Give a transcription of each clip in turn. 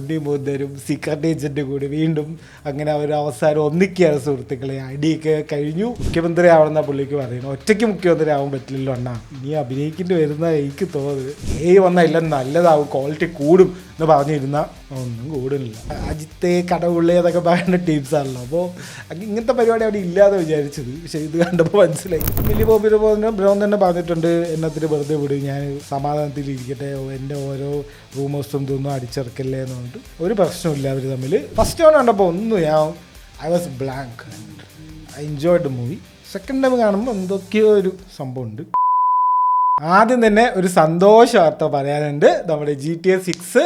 ഉണ്ണി മുകുന്ദനും secret agent കൂടി വീണ്ടും അങ്ങനെ അവർ അവസാനം ഒന്നിക്കുകയാണ് സുഹൃത്തുക്കളെ. അടിയൊക്കെ കഴിഞ്ഞു. മുഖ്യമന്ത്രി ആവണമെന്ന പുള്ളിക്ക് പറയുന്നു. ഒറ്റയ്ക്ക് മുഖ്യമന്ത്രി ആവാൻ പറ്റില്ലല്ലോ അണ്ണാ, ഇനി അഭിനയിക്കേണ്ടി വരുന്ന എനിക്ക് തോന്നുന്നത് വന്നാൽ എല്ലാം നല്ലതാവും, ക്വാളിറ്റി കൂടും എന്ന് പറഞ്ഞിരുന്ന ഒന്നും കൂടുന്നില്ല. അജിത്തെ കടവുള്ളി എന്നൊക്കെ പറയുന്ന ടീംസാണല്ലോ. അപ്പോൾ ഇങ്ങനത്തെ പരിപാടി അവിടെ ഇല്ലാതെ വിചാരിച്ചത്. പക്ഷേ ഇത് കണ്ടപ്പോൾ മനസ്സിലായി. വലിയ ബോബിയുടെ ബ്രൗൺ തന്നെ പറഞ്ഞിട്ടുണ്ട്, എന്നത്തിന് വെറുതെ വിടും, ഞാൻ സമാധാനത്തിലിരിക്കട്ടെ, എൻ്റെ ഓരോ റൂമേഴ്സും ഇതൊന്നും അടിച്ചിറക്കല്ലേ എന്ന് പറഞ്ഞിട്ട് ഒരു പ്രശ്നമില്ല അവർ തമ്മിൽ. ഫസ്റ്റ് ടൈം കണ്ടപ്പോൾ ഒന്നും I was blank. I enjoyed the movie. Second time കാണുമ്പോൾ എന്തൊക്കെയോ ഒരു സംഭവമുണ്ട്. ആദ്യം തന്നെ ഒരു സന്തോഷ വാർത്ത പറയാനുണ്ട്. നമ്മുടെ GTA 6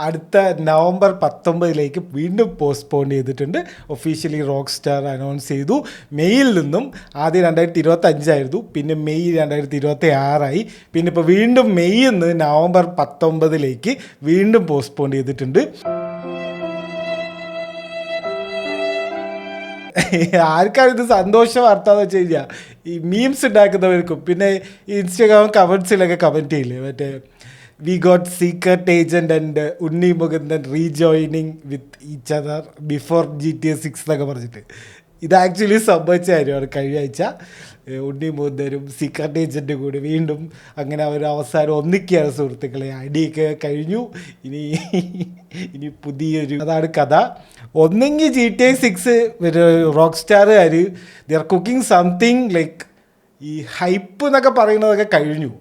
അടുത്ത നവംബർ 19 വീണ്ടും പോസ്റ്റ്പോൺ ചെയ്തിട്ടുണ്ട്. ഒഫീഷ്യലി റോക്ക് സ്റ്റാർ അനൗൺസ് ചെയ്തു. മെയ്യിൽ നിന്നും ആദ്യം 2025 ആയിരുന്നു, പിന്നെ മെയ് 2026 പിന്നെ ഇപ്പോൾ വീണ്ടും മെയ്യിൽ നിന്ന് നവംബർ 19 വീണ്ടും പോസ്റ്റ്പോൺ ചെയ്തിട്ടുണ്ട്. ആർക്കാണ് ഇത് സന്തോഷ വാർത്ത എന്ന് വെച്ച് കഴിഞ്ഞാൽ ഈ മീംസ് ഉണ്ടാക്കുന്നവർക്കും പിന്നെ ഇൻസ്റ്റാഗ്രാം കമൻസിലൊക്കെ കമൻറ്റ് ചെയ്യില്ലേ, മറ്റേ we got secret agent and Unni Mukundan rejoining with each other before GTA 6 എന്നൊക്കെ പറഞ്ഞിട്ട്. ഇത് ആക്ച്വലി സംഭവിച്ച കാര്യമാണ്. കഴിഞ്ഞ ആഴ്ച ഉണ്ണി മുകുന്ദനും സീക്രട്ട് ഏജന്റ് കൂടി വീണ്ടും അങ്ങനെ അവർ അവസാനം ഒന്നിക്കുകയാണ് സുഹൃത്തുക്കളെ. അടിയൊക്കെ കഴിഞ്ഞു. ഇനി പുതിയൊരു അതാണ് കഥ. ഒന്നെങ്കിൽ GTA 6 റോക്ക് സ്റ്റാറുകാർ they are cooking something like ഈ ഹൈപ്പ് എന്നൊക്കെ പറയുന്നതൊക്കെ കഴിഞ്ഞു.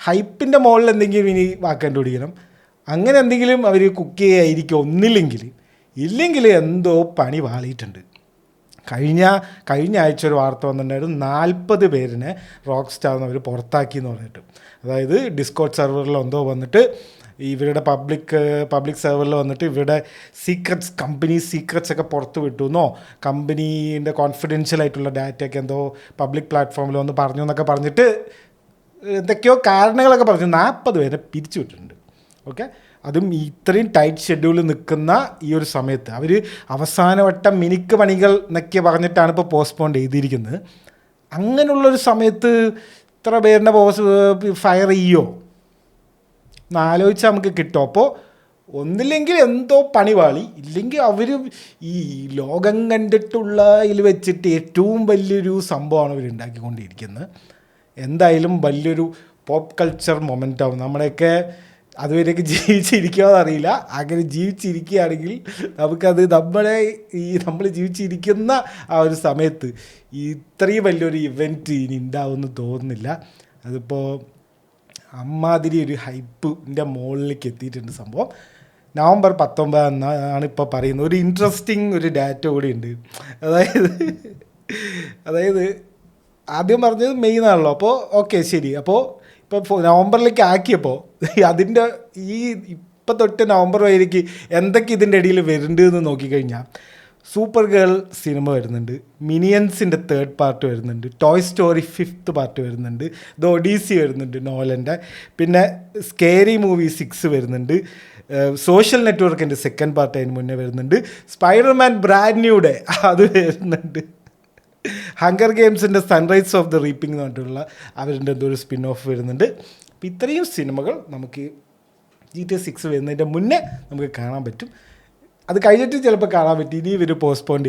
ഹൈപ്പിൻ്റെ മുകളിൽ എന്തെങ്കിലും ഇനി വാക്ക് കണ്ടുപിടിക്കണം. അങ്ങനെ എന്തെങ്കിലും അവർ കുക്ക് ചെയ്യായിരിക്കും ഇല്ലെങ്കിൽ എന്തോ പണി വാളിയിട്ടുണ്ട്. കഴിഞ്ഞ ആഴ്ച ഒരു വാർത്ത വന്നിട്ടുണ്ടായിരുന്നു, 40 പേരിനെ റോക്ക് സ്റ്റാർ അവർ പുറത്താക്കി എന്ന് പറഞ്ഞിട്ട്. അതായത് ഡിസ്കോഡ് സെർവറിൽ എന്തോ വന്നിട്ട് ഇവരുടെ പബ്ലിക് സെർവറിൽ വന്നിട്ട് ഇവരുടെ കമ്പനി സീക്രറ്റ്സ് ഒക്കെ പുറത്ത് വിട്ടു എന്നോ, കമ്പനീൻ്റെ കോൺഫിഡൻഷ്യൽ ആയിട്ടുള്ള ഡാറ്റയൊക്കെ എന്തോ പബ്ലിക് പ്ലാറ്റ്ഫോമിൽ വന്ന് പറഞ്ഞു എന്നൊക്കെ പറഞ്ഞിട്ട് എന്തൊക്കെയോ കാരണങ്ങളൊക്കെ പറഞ്ഞു 40 പേരെ പിരിച്ചു വിട്ടിട്ടുണ്ട്. ഓക്കെ, അതും ഇത്രയും ടൈറ്റ് ഷെഡ്യൂളിൽ നിൽക്കുന്ന ഈ ഒരു സമയത്ത് അവർ അവസാനവട്ടം മിനുക്ക് പണികൾ എന്നൊക്കെ പറഞ്ഞിട്ടാണ് ഇപ്പോൾ പോസ്റ്റ്പോൺ ചെയ്തിരിക്കുന്നത്. അങ്ങനെയുള്ളൊരു സമയത്ത് ഇത്ര പേരുടെ ഫയർ ചെയ്യോ എന്നാലോചിച്ചാൽ നമുക്ക് കിട്ടും. അപ്പോൾ ഒന്നില്ലെങ്കിൽ എന്തോ പണിവാളി, ഇല്ലെങ്കിൽ അവർ ഈ ലോകം കണ്ടിട്ടുള്ള ഇതിൽ വെച്ചിട്ട് ഏറ്റവും വലിയൊരു സംഭവമാണ് അവർ ഉണ്ടാക്കിക്കൊണ്ടിരിക്കുന്നത്. എന്തായാലും വലിയൊരു പോപ്പ് കൾച്ചർ മൊമെൻ്റാവും. നമ്മുടെയൊക്കെ അതുവരെയൊക്കെ ജീവിച്ചിരിക്കുമോ അറിയില്ല. അങ്ങനെ ജീവിച്ചിരിക്കുകയാണെങ്കിൽ നമുക്കത് നമ്മൾ ജീവിച്ചിരിക്കുന്ന ആ ഒരു സമയത്ത് ഇത്രയും വലിയൊരു ഇവൻറ്റ് ഇനി ഉണ്ടാവുമെന്ന് തോന്നുന്നില്ല. അതിപ്പോൾ അമ്മാതിരി ഒരു ഹൈപ്പിൻ്റെ മുകളിലേക്ക് എത്തിയിട്ടുണ്ട് സംഭവം. നവംബർ 19 എന്നാണ് ഇപ്പോൾ പറയുന്നത്. ഒരു ഇൻട്രസ്റ്റിംഗ് ഒരു ഡാറ്റ കൂടി ഉണ്ട്. അതായത് ആദ്യം പറഞ്ഞത് മെയ് എന്നാണല്ലോ. അപ്പോൾ ഓക്കെ ശരി. അപ്പോൾ ഇപ്പോൾ നവംബറിലേക്ക് ആക്കിയപ്പോൾ അതിൻ്റെ ഇപ്പം തൊട്ട് നവംബർ വരേക്ക് എന്തൊക്കെ ഇതിൻ്റെ ഇടയിൽ വരുന്നുണ്ടെന്ന് നോക്കിക്കഴിഞ്ഞാൽ സൂപ്പർ ഗേൾ സിനിമ വരുന്നുണ്ട്, മിനിയൻസിൻ്റെ 3rd പാർട്ട് വരുന്നുണ്ട്, ടോയ് സ്റ്റോറി 5th പാർട്ട് വരുന്നുണ്ട്, ദ ഒഡീസി വരുന്നുണ്ട് നോലൻ്റെ, പിന്നെ സ്കേരി മൂവി 6 വരുന്നുണ്ട്, സോഷ്യൽ നെറ്റ്വർക്കിൻ്റെ 2nd പാർട്ട് അതിന് മുന്നേ വരുന്നുണ്ട്, സ്പൈഡർമാൻ ബ്രാൻഡ് ന്യൂയുടെ അത് വരുന്നുണ്ട്, ഹങ്കർ ഗെയിംസിൻ്റെ സൺറൈസ് ഓഫ് ദ റീപ്പിംഗ് എന്ന് പറഞ്ഞിട്ടുള്ള അവരുടെ എന്തോ ഒരു സ്പിൻ ഓഫ് വരുന്നുണ്ട്. അപ്പോൾ ഇത്രയും സിനിമകൾ നമുക്ക് GTA 6 വരുന്നതിൻ്റെ മുന്നേ നമുക്ക് കാണാൻ പറ്റും. അത് കഴിഞ്ഞിട്ട് ചിലപ്പോൾ കാണാൻ പറ്റും. ഇനി ഇവർ പോസ്റ്റ്പോൺ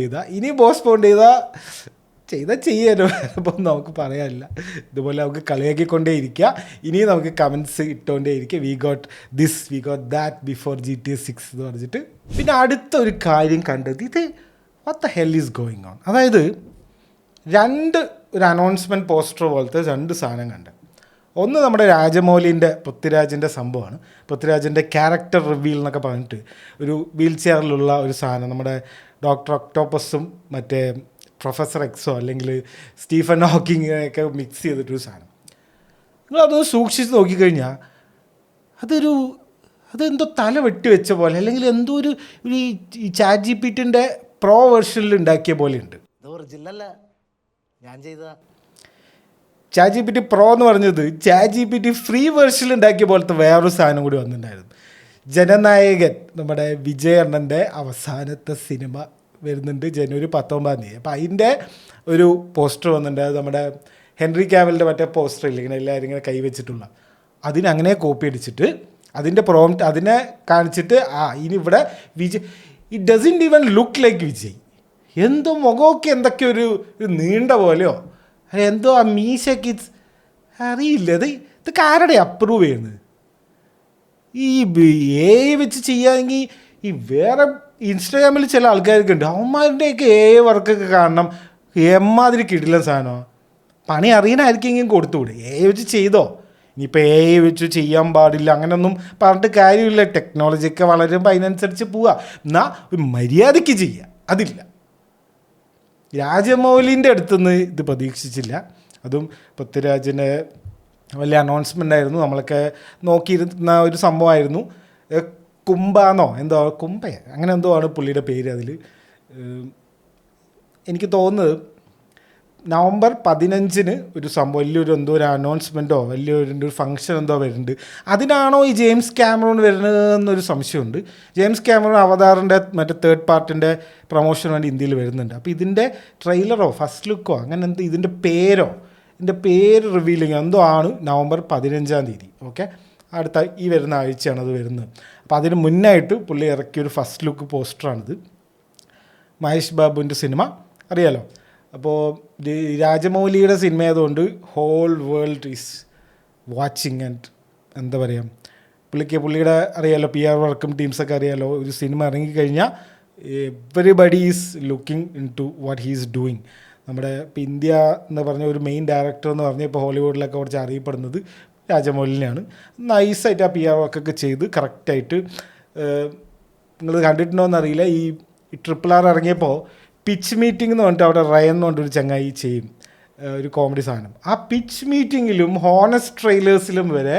ചെയ്താൽ ചെയ്യാനോ അപ്പോൾ നമുക്ക് പറയാനില്ല. ഇതുപോലെ നമുക്ക് കളിയാക്കിക്കൊണ്ടേ ഇരിക്കുക. ഇനി നമുക്ക് കമൻസ് ഇട്ടുകൊണ്ടേ ഇരിക്കുക. We got this, we got that before GTA 6 എന്ന് പറഞ്ഞിട്ട്. പിന്നെ അടുത്ത ഒരു കാര്യം കണ്ടത്, ഇത് what the hell is going on. അതായത് ഒരു അനൗൺസ്മെൻറ്റ് പോസ്റ്റർ പോലത്തെ 2 സാധനം കണ്ട്. ഒന്ന് നമ്മുടെ രാജമൗലിൻ്റെ പൃഥ്വിരാജിൻ്റെ സംഭവമാണ്. പൃഥ്വിരാജിൻ്റെ ക്യാരക്ടർ റിവീൽ എന്നൊക്കെ പറഞ്ഞിട്ട് ഒരു വീൽ ചെയറിലുള്ള ഒരു സാധനം, നമ്മുടെ ഡോക്ടർ ഒക്ടോപ്പസും മറ്റേ പ്രൊഫസർ എക്സോ അല്ലെങ്കിൽ സ്റ്റീഫൻ ഹോക്കിങ്ങിനെയൊക്കെ മിക്സ് ചെയ്തിട്ടൊരു സാധനം. നിങ്ങളതൊന്ന് സൂക്ഷിച്ച് നോക്കിക്കഴിഞ്ഞാൽ അതെന്തോ തല വെട്ടി വെച്ച പോലെ, അല്ലെങ്കിൽ എന്തോ ഒരു ഈ ChatGPT പ്രോ വെർഷനിൽ ഉണ്ടാക്കിയ പോലെയുണ്ട്. ChatGPT പ്രോ എന്ന് പറഞ്ഞത് ChatGPT ഫ്രീ വെർഷനിൽ ഉണ്ടാക്കിയ പോലത്തെ വേറൊരു സാധനം കൂടി വന്നിട്ടുണ്ടായിരുന്നു. ജനനായകൻ നമ്മുടെ വിജയ് അണ്ണൻ്റെ അവസാനത്തെ സിനിമ വരുന്നുണ്ട് ജനുവരി 19. അപ്പോൾ അതിൻ്റെ ഒരു പോസ്റ്റർ വന്നിട്ടുണ്ട്. അത് നമ്മുടെ ഹെൻറി കാവലിൻ്റെ മറ്റേ പോസ്റ്റർ ഇല്ല, ഇങ്ങനെ എല്ലാവരും ഇങ്ങനെ കൈവച്ചിട്ടുള്ള, അതിനങ്ങനെ കോപ്പി അടിച്ചിട്ട് അതിൻ്റെ പ്രോംപ്റ്റ് അതിനെ കാണിച്ചിട്ട് ഇനി ഇവിടെ Vijay it doesn't even look like Vijay. എന്തോ മുഖമൊക്കെ എന്തൊക്കെ ഒരു നീണ്ട പോലെയോ എന്തോ ആ മീശയ്ക്ക് അറിയില്ല. ഇതൊക്കെ ആരുടെ അപ്രൂവ് ചെയ്യുന്നത്? ഈ AI വെച്ച് ചെയ്യുകയാണെങ്കിൽ ഈ വേറെ ഇൻസ്റ്റാഗ്രാമിൽ ചില ആൾക്കാരൊക്കെ ഉണ്ട്, അവന്മാരുടെയൊക്കെ AI വർക്കൊക്കെ കാണണം. എമ്മാതിരി കിടില സാധനമാണ്. പണി അറിയണമായിരിക്കെങ്കിലും കൊടുത്തുകൂടെ? AI വെച്ച് ചെയ്തോ. ഇനിയിപ്പോൾ AI വെച്ച് ചെയ്യാൻ പാടില്ല അങ്ങനെയൊന്നും പറഞ്ഞിട്ട് കാര്യമില്ല. ടെക്നോളജിയൊക്കെ വളരുമ്പോൾ അതിനനുസരിച്ച് പോവുക. എന്നാൽ ഒരു മര്യാദയ്ക്ക് ചെയ്യുക അതില്ല. രാജമൗലിൻ്റെ അടുത്തുനിന്ന് ഇത് പ്രതീക്ഷിച്ചില്ല. അതും പൃഥ്വിരാജിൻ്റെ വലിയ അനൗൺസ്മെൻ്റ് ആയിരുന്നു. നമ്മളൊക്കെ നോക്കിയിരുന്ന ഒരു സംഭവമായിരുന്നു. കുംഭ അങ്ങനെ എന്തോ ആണ് പുള്ളിയുടെ പേര്. അതിൽ എനിക്ക് തോന്നുന്നത് നവംബർ 15 ഒരു സംഭവം വലിയൊരു ഒരു അനൗൺസ്മെൻറ്റോ വലിയൊരു ഫംഗ്ഷൻ എന്തോ വരുന്നുണ്ട്. അതിനാണോ ഈ ജെയിംസ് ക്യാമറോൺ വരുന്നതെന്നൊരു സംശയമുണ്ട്. ജെയിംസ് ക്യാമറോൺ അവതാറിൻ്റെ മറ്റേ തേർഡ് പാർട്ടിൻ്റെ പ്രൊമോഷന് വേണ്ടി ഇന്ത്യയിൽ വരുന്നുണ്ട്. അപ്പോൾ ഇതിൻ്റെ ട്രെയിലറോ ഫസ്റ്റ് ലുക്കോ അങ്ങനെ എന്തോ ഇതിൻ്റെ പേര് റിവീലിങ് എന്തോ ആണ് നവംബർ 15. ഓക്കെ, അടുത്ത ഈ വരുന്ന ആഴ്ചയാണ് അത് വരുന്നത്. അപ്പോൾ അതിന് മുന്നായിട്ട് പുള്ളി ഇറക്കിയൊരു ഫസ്റ്റ് ലുക്ക് പോസ്റ്ററാണിത്. മഹേഷ് ബാബുവിൻ്റെ സിനിമ അറിയാലോ. അപ്പോൾ രാജമൗലിയുടെ സിനിമ ആയതുകൊണ്ട് whole world is watching. And എന്താ പറയുക, പുള്ളിയുടെ അറിയാലോ, PR വർക്കും ടീംസൊക്കെ അറിയാലോ. ഒരു സിനിമ ഇറങ്ങിക്കഴിഞ്ഞാൽ everybody is looking in to what he is doing. നമ്മുടെ ഇപ്പോൾ ഇന്ത്യ എന്ന് പറഞ്ഞ ഒരു മെയിൻ ഡയറക്ടർ എന്ന് പറഞ്ഞാൽ ഇപ്പോൾ ഹോളിവുഡിലൊക്കെ കുറച്ച് അറിയപ്പെടുന്നത് രാജമൗലിനെയാണ്. നൈസായിട്ട് ആ PR വർക്കൊക്കെ ചെയ്ത് കറക്റ്റായിട്ട്. നിങ്ങൾ കണ്ടിട്ടുണ്ടോയെന്നറിയില്ല, ഈ RRR ഇറങ്ങിയപ്പോൾ പിച്ച് മീറ്റിംഗ് എന്ന് പറഞ്ഞിട്ട് അവിടെ റയൻ എന്ന് പറഞ്ഞിട്ടൊരു ചങ്ങായി ചെയ്യും ഒരു കോമഡി സാധനം. ആ പിച്ച് മീറ്റിങ്ങിലും ഹോണസ്റ്റ് ട്രെയിലേഴ്സിലും വരെ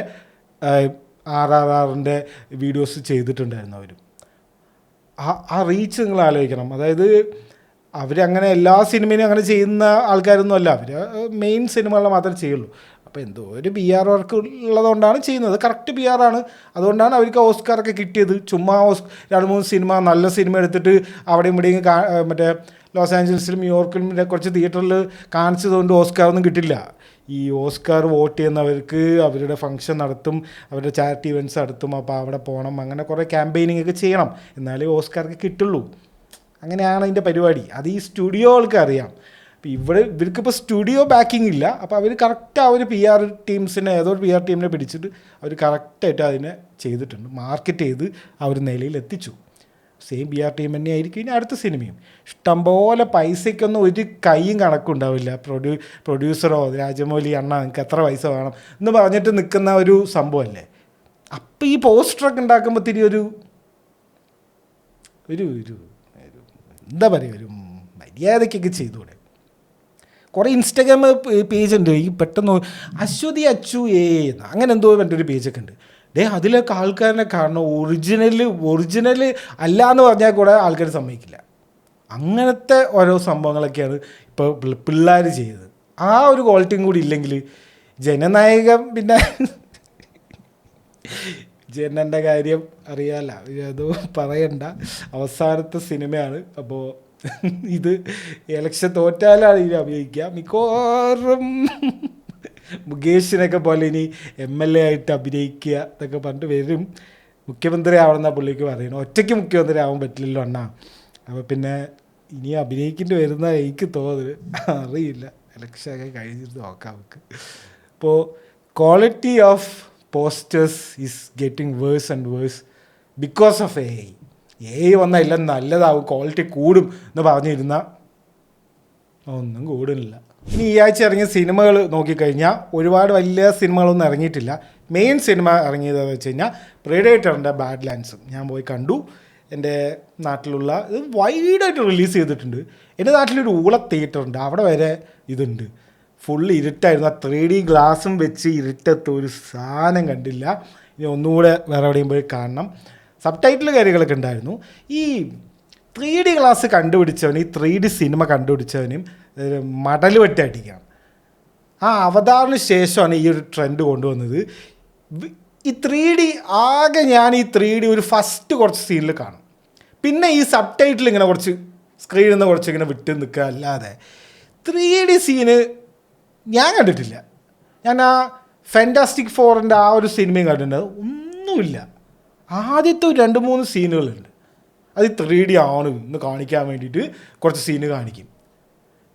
RRRൻ്റെ വീഡിയോസ് ചെയ്തിട്ടുണ്ടായിരുന്നു അവർ. ആ റീച്ച് നിങ്ങൾ ആലോചിക്കണം. അതായത് അവരങ്ങനെ എല്ലാ സിനിമയിലും അങ്ങനെ ചെയ്യുന്ന ആൾക്കാരൊന്നും അല്ല. അവർ മെയിൻ സിനിമകളിൽ മാത്രമേ ചെയ്യുള്ളൂ. അപ്പോൾ എന്തോ ഒരു PR വർക്ക് ഉള്ളതുകൊണ്ടാണ് ചെയ്യുന്നത്. കറക്റ്റ് PR ആണ്. അതുകൊണ്ടാണ് അവർക്ക് ഓസ്കാറൊക്കെ കിട്ടിയത്. ചുമ്മാ 2-3 സിനിമ നല്ല സിനിമ എടുത്തിട്ട് അവിടെയും ഇവിടെയും മറ്റേ ലോസ് ആഞ്ചൽസിലും ന്യൂയോർക്കിലും കുറച്ച് തിയേറ്ററിൽ കാണിച്ചതുകൊണ്ട് ഓസ്കാറൊന്നും കിട്ടില്ല. ഈ ഓസ്കാർ വോട്ട് ചെയ്യുന്നവർക്ക് അവരുടെ ഫംഗ്ഷൻ നടത്തും, അവരുടെ ചാരിറ്റി ഇവൻറ്റ്സ് നടത്തും. അപ്പോൾ അവിടെ പോകണം, അങ്ങനെ കുറേ ക്യാമ്പയിനിങ് ഒക്കെ ചെയ്യണം, എന്നാലേ ഓസ്കാർക്ക് കിട്ടുള്ളൂ. അങ്ങനെയാണ് അതിൻ്റെ പരിപാടി. അത് ഈ സ്റ്റുഡിയോകൾക്ക് അറിയാം. അപ്പോൾ ഇവർക്കിപ്പോൾ സ്റ്റുഡിയോ ബാക്കിംഗ് ഇല്ല. അപ്പോൾ അവർ കറക്റ്റ് ആ ഒരു PR ടീംസിനെ ഏതോ ഒരു PR ടീമിനെ പിടിച്ചിട്ട് അവർ കറക്റ്റായിട്ട് അതിനെ ചെയ്തിട്ടുണ്ട്, മാർക്കറ്റ് ചെയ്ത് ആ ഒരു നിലയിൽ എത്തിച്ചു. സെയിം PR ടീം തന്നെ ആയിരിക്കും ഇനി അടുത്ത സിനിമയും. ഇഷ്ടംപോലെ പൈസയ്ക്കൊന്നും ഒരു കൈയും കണക്കുണ്ടാവില്ല. പ്രൊഡ്യൂസറോ രാജമൗലി അണ്ണ നിങ്ങൾക്ക് എത്ര പൈസ വേണം എന്ന് പറഞ്ഞിട്ട് നിൽക്കുന്ന ഒരു സംഭവമല്ലേ. അപ്പോൾ ഈ പോസ്റ്ററൊക്കെ ഉണ്ടാക്കുമ്പോൾ തിരി ഒരു എന്താ പറയുക, ഒരു മര്യാദയ്ക്കൊക്കെ ചെയ്തുകൂടെ? കുറേ ഇൻസ്റ്റാഗ്രാം പേജുണ്ട്. ഈ പെട്ടെന്ന് അശ്വതി അച്ചു അങ്ങനെ എന്തോ ഒരു പേജൊക്കെ ഉണ്ട്. അതിലൊക്കെ ആൾക്കാരെ കാണണം. ഒറിജിനൽ അല്ല എന്ന് പറഞ്ഞാൽ കൂടെ ആൾക്കാർ സമ്മതിക്കില്ല. അങ്ങനത്തെ ഓരോ സംഭവങ്ങളൊക്കെയാണ് ഇപ്പോൾ പിള്ളേർ ചെയ്തത്. ആ ഒരു ക്വാളിറ്റിയും കൂടി ഇല്ലെങ്കിൽ ജനനായകം പിന്നെ ജനൻ്റെ കാര്യം അറിയാമല്ല, അത് പറയണ്ട. അവസാനത്തെ സിനിമയാണ്. അപ്പോൾ ഇത് ഇലക്ഷൻ തോറ്റാലാണ് ഇതിൽ അഭിനയിക്കുക. മിക്കവാറും മുകേഷിനൊക്കെ പോലെ ഇനി MLA ആയിട്ട് അഭിനയിക്കുക എന്നൊക്കെ പറഞ്ഞിട്ട് വരും. മുഖ്യമന്ത്രി ആവണമെന്നാണ് പുള്ളിക്ക് പറയുന്നത്. ഒറ്റയ്ക്ക് മുഖ്യമന്ത്രി ആവാൻ പറ്റില്ലല്ലോ അണ്ണാ. അപ്പോൾ പിന്നെ ഇനി അഭിനയിക്കേണ്ടി വരുന്ന എനിക്ക് തോന്നുന്നത്, അറിയില്ല. ഇലക്ഷനൊക്കെ കഴിഞ്ഞിട്ട് നോക്കാം നമുക്ക്. ഇപ്പോൾ quality of posters is getting worse and worse because of AI വന്നാൽ എല്ലാം നല്ലതാവും, ക്വാളിറ്റി കൂടും എന്ന് പറഞ്ഞിരുന്ന ഒന്നും കൂടുന്നില്ല. ഇനി ഈ ആഴ്ച ഇറങ്ങിയ സിനിമകൾ നോക്കിക്കഴിഞ്ഞാൽ ഒരുപാട് വലിയ സിനിമകളൊന്നും ഇറങ്ങിയിട്ടില്ല. മെയിൻ സിനിമ ഇറങ്ങിയതെന്ന് വെച്ച് കഴിഞ്ഞാൽ പ്രെഡേറ്ററിൻ്റെ ബാഡ്ലാൻഡ്സ് ഞാൻ പോയി കണ്ടു. എൻ്റെ നാട്ടിലുള്ള ഇത് വൈഡായിട്ട് റിലീസ് ചെയ്തിട്ടുണ്ട്. എൻ്റെ നാട്ടിലൊരു ഊള തിയേറ്ററുണ്ട്, അവിടെ വരെ ഇതുണ്ട്. ഫുൾ ഇരുട്ടായിരുന്നു. ആ 3D ഗ്ലാസും വെച്ച് ഇരുട്ടത്ത് ഒരു സാധനം കണ്ടില്ല. ഇനി ഒന്നുകൂടെ വേറെ എവിടെയും പോയി കാണണം. സബ് ടൈറ്റിൽ കാര്യങ്ങളൊക്കെ ഉണ്ടായിരുന്നു. ഈ 3D ഗ്ലാസ് കണ്ടുപിടിച്ചവനും ഈ 3D സിനിമ കണ്ടുപിടിച്ചവനും മടൽ വെട്ടി അടിക്കുകയാണ്. ആ അവതാറിന് ശേഷമാണ് ഈ ഒരു ട്രെൻഡ് കൊണ്ടുവന്നത്. ഈ 3D ആകെ ഞാൻ ഈ 3D ഒരു ഫസ്റ്റ് കുറച്ച് സീനിൽ കാണും. പിന്നെ ഈ സബ് ടൈറ്റിൽ ഇങ്ങനെ കുറച്ച് സ്ക്രീനിൽ നിന്ന് കുറച്ച് ഇങ്ങനെ വിട്ട് നിൽക്കുക. അല്ലാതെ 3D സീന് ഞാൻ കണ്ടിട്ടില്ല. ഞാൻ ആ ഫാൻറ്റാസ്റ്റിക് ഫോറിൻ്റെ ആ ഒരു സിനിമയും കണ്ടിട്ടുണ്ട്, ഒന്നുമില്ല. ആദ്യത്തെ ഒരു 2-3 സീനുകളുണ്ട്, അത് 3D ആണ് എന്ന് കാണിക്കാൻ വേണ്ടിയിട്ട് കുറച്ച് സീന് കാണിക്കും.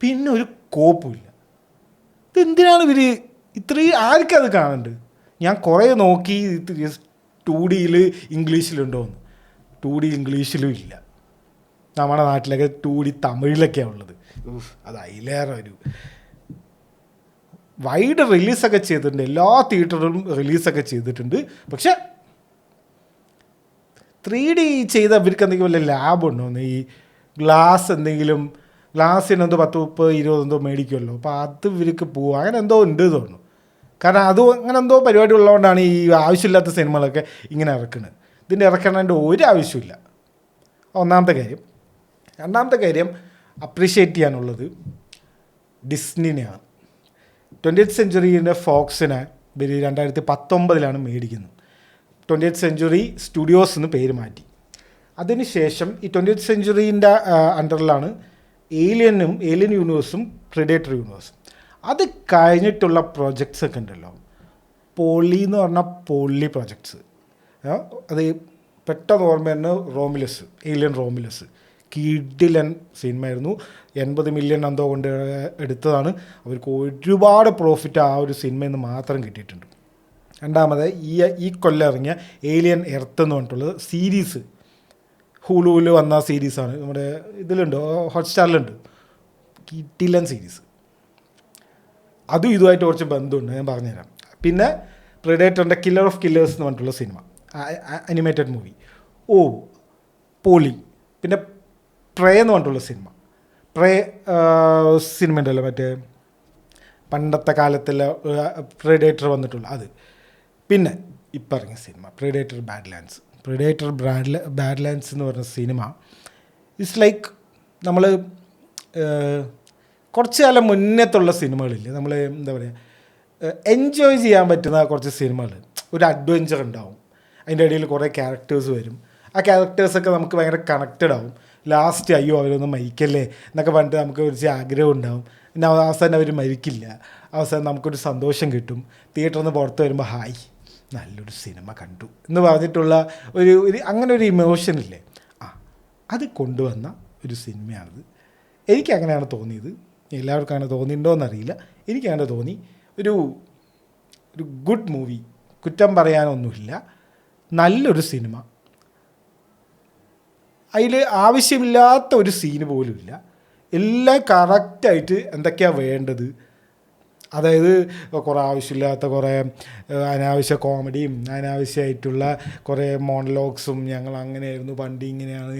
പിന്നെ ഒരു കോപ്പുമില്ല. ഇതെന്തിനാണ് ഇവർ ഇത്രയും ആർക്കത് കാണുന്നുണ്ട്? ഞാൻ കുറേ നോക്കി 2D ഇംഗ്ലീഷിലുണ്ടോയെന്ന്. 2D ഇംഗ്ലീഷിലും ഇല്ല. നമ്മുടെ നാട്ടിലൊക്കെ 2D തമിഴിലൊക്കെയാണ് ഉള്ളത്. അത് അതിലേറെ ഒരു വൈഡ് റിലീസൊക്കെ ചെയ്തിട്ടുണ്ട്, എല്ലാ തിയേറ്ററിലും റിലീസൊക്കെ ചെയ്തിട്ടുണ്ട്. പക്ഷെ 3D ചെയ്ത ഇവർക്ക് എന്തെങ്കിലും വല്ല ലാബുണ്ടോ? ഈ ഗ്ലാസ്സിന് എന്തോ 10-30-20 മേടിക്കുമല്ലോ, അപ്പോൾ അത് ഇവർക്ക് പോവും, അങ്ങനെ എന്തോ ഉണ്ട് തോന്നുന്നു. കാരണം അങ്ങനെ എന്തോ പരിപാടി ഉള്ളതുകൊണ്ടാണ് ഈ ആവശ്യമില്ലാത്ത സിനിമകളൊക്കെ ഇങ്ങനെ ഇറക്കുന്നത്. ഇതിൻ്റെ ഇറക്കണേണ്ട ഒരു ആവശ്യമില്ല, ഒന്നാമത്തെ കാര്യം. രണ്ടാമത്തെ കാര്യം അപ്രീഷിയേറ്റ് ചെയ്യാനുള്ളത് ഡിസ്നിനെയാണ്. 20th സെഞ്ച്വറിൻ്റെ ഫോക്സിനെ ഇവർ 2019 മേടിക്കുന്നത്. 20th സെഞ്ച്വറി സ്റ്റുഡിയോസ് എന്ന് പേര് മാറ്റി. അതിനുശേഷം ഈ 20th സെഞ്ച്വറീൻ്റെ അണ്ടറിലാണ് ഏലിയൻ യൂണിവേഴ്സും പ്രിഡേറ്റർ യൂണിവേഴ്സും. അത് കഴിഞ്ഞിട്ടുള്ള പ്രൊജക്ട്സ് ഒക്കെ ഉണ്ടല്ലോ, പൊളി എന്ന് പറഞ്ഞാൽ പൊള്ളി പ്രൊജക്ട്സ്. അത് പെട്ടെന്ന് ഓർമ്മ ഏലിയൻ റോമിലസ് കിഡിലൻ സിനിമയായിരുന്നു. 80 മില്യൺ എന്തോ കൊണ്ട് എടുത്തതാണ്. അവർക്ക് ഒരുപാട് പ്രോഫിറ്റ് ആ ഒരു സിനിമയിൽ നിന്ന് മാത്രം കിട്ടിയിട്ടുണ്ട്. രണ്ടാമത് ഈ കൊല്ലം ഇറങ്ങിയ ഏലിയൻ എർത്ത് എന്ന് പറഞ്ഞിട്ടുള്ളത് സീരീസ്, ഹുലുവിൽ വന്ന സീരീസാണ്. നമ്മുടെ ഇതിലുണ്ട്, ഹോട്ട്സ്റ്റാറിലുണ്ട്. കിഡിലൻ സീരീസ്. അതും ഇതുമായിട്ട് കുറച്ച് ബന്ധമുണ്ട്, ഞാൻ പറഞ്ഞുതരാം. പിന്നെ പ്രെഡേറ്ററിൻ്റെ കില്ലർ ഓഫ് കില്ലേഴ്സ് എന്ന് പറഞ്ഞിട്ടുള്ള സിനിമ, അനിമേറ്റഡ് മൂവി, പൊളി. പിന്നെ പ്രേ എന്ന് പറഞ്ഞിട്ടുള്ള സിനിമ ഉണ്ടല്ലോ, മറ്റേ പണ്ടത്തെ കാലത്തിൽ പ്രെഡേറ്റർ വന്നിട്ടുള്ള അത്. പിന്നെ ഇപ്പം ഇറങ്ങിയ സിനിമ പ്രെഡേറ്റർ ബാഡ്ലാൻഡ്സ് എന്ന് പറഞ്ഞ സിനിമ ഇറ്റ്സ് ലൈക്ക് നമ്മൾ കുറച്ച് കാലം മുന്നത്തുള്ള സിനിമകളില്ലേ, നമ്മൾ എന്താ പറയുക, എൻജോയ് ചെയ്യാൻ പറ്റുന്ന കുറച്ച് സിനിമകൾ. ഒരു അഡ്വഞ്ചർ ഉണ്ടാവും, അതിൻ്റെ ഇടയിൽ കുറേ ക്യാരക്ടേഴ്സ് വരും. ആ ക്യാരക്ടേഴ്സൊക്കെ നമുക്ക് ഭയങ്കര കണക്റ്റഡ് ആവും. ലാസ്റ്റ് അയ്യോ അവരൊന്നും മരിക്കല്ലേ എന്നൊക്കെ പറഞ്ഞിട്ട് നമുക്ക് കുറച്ച് ആഗ്രഹം ഉണ്ടാവും. പിന്നെ അവസാനം അവർ മരിക്കില്ല, അവസാനം നമുക്കൊരു സന്തോഷം കിട്ടും. തിയേറ്ററിൽ നിന്ന് പുറത്ത് വരുമ്പോൾ ഹായ് നല്ലൊരു സിനിമ കണ്ടു എന്ന് പറഞ്ഞിട്ടുള്ള ഒരു അങ്ങനെ ഒരു ഇമോഷനില്ലേ, അത് കൊണ്ടുവന്ന ഒരു സിനിമയാണിത്. എനിക്കങ്ങനെയാണ് തോന്നിയത്. എല്ലാവർക്കും അങ്ങനെ തോന്നിയിട്ടുണ്ടോ എന്നറിയില്ല, എനിക്കങ്ങനെ തോന്നി. ഒരു ഗുഡ് മൂവി, കുറ്റം പറയാനൊന്നുമില്ല, നല്ലൊരു സിനിമ. അതിൽ ആവശ്യമില്ലാത്ത ഒരു സീന് പോലുമില്ല, എല്ലാം കറക്റ്റായിട്ട് എന്തൊക്കെയാണ് വേണ്ടത്. അതായത് കുറേ ആവശ്യമില്ലാത്ത കുറേ അനാവശ്യ കോമഡിയും അനാവശ്യമായിട്ടുള്ള കുറേ മോണലോഗ്സും, ഞങ്ങൾ അങ്ങനെയായിരുന്നു പണ്ട്, ഇങ്ങനെയാണ്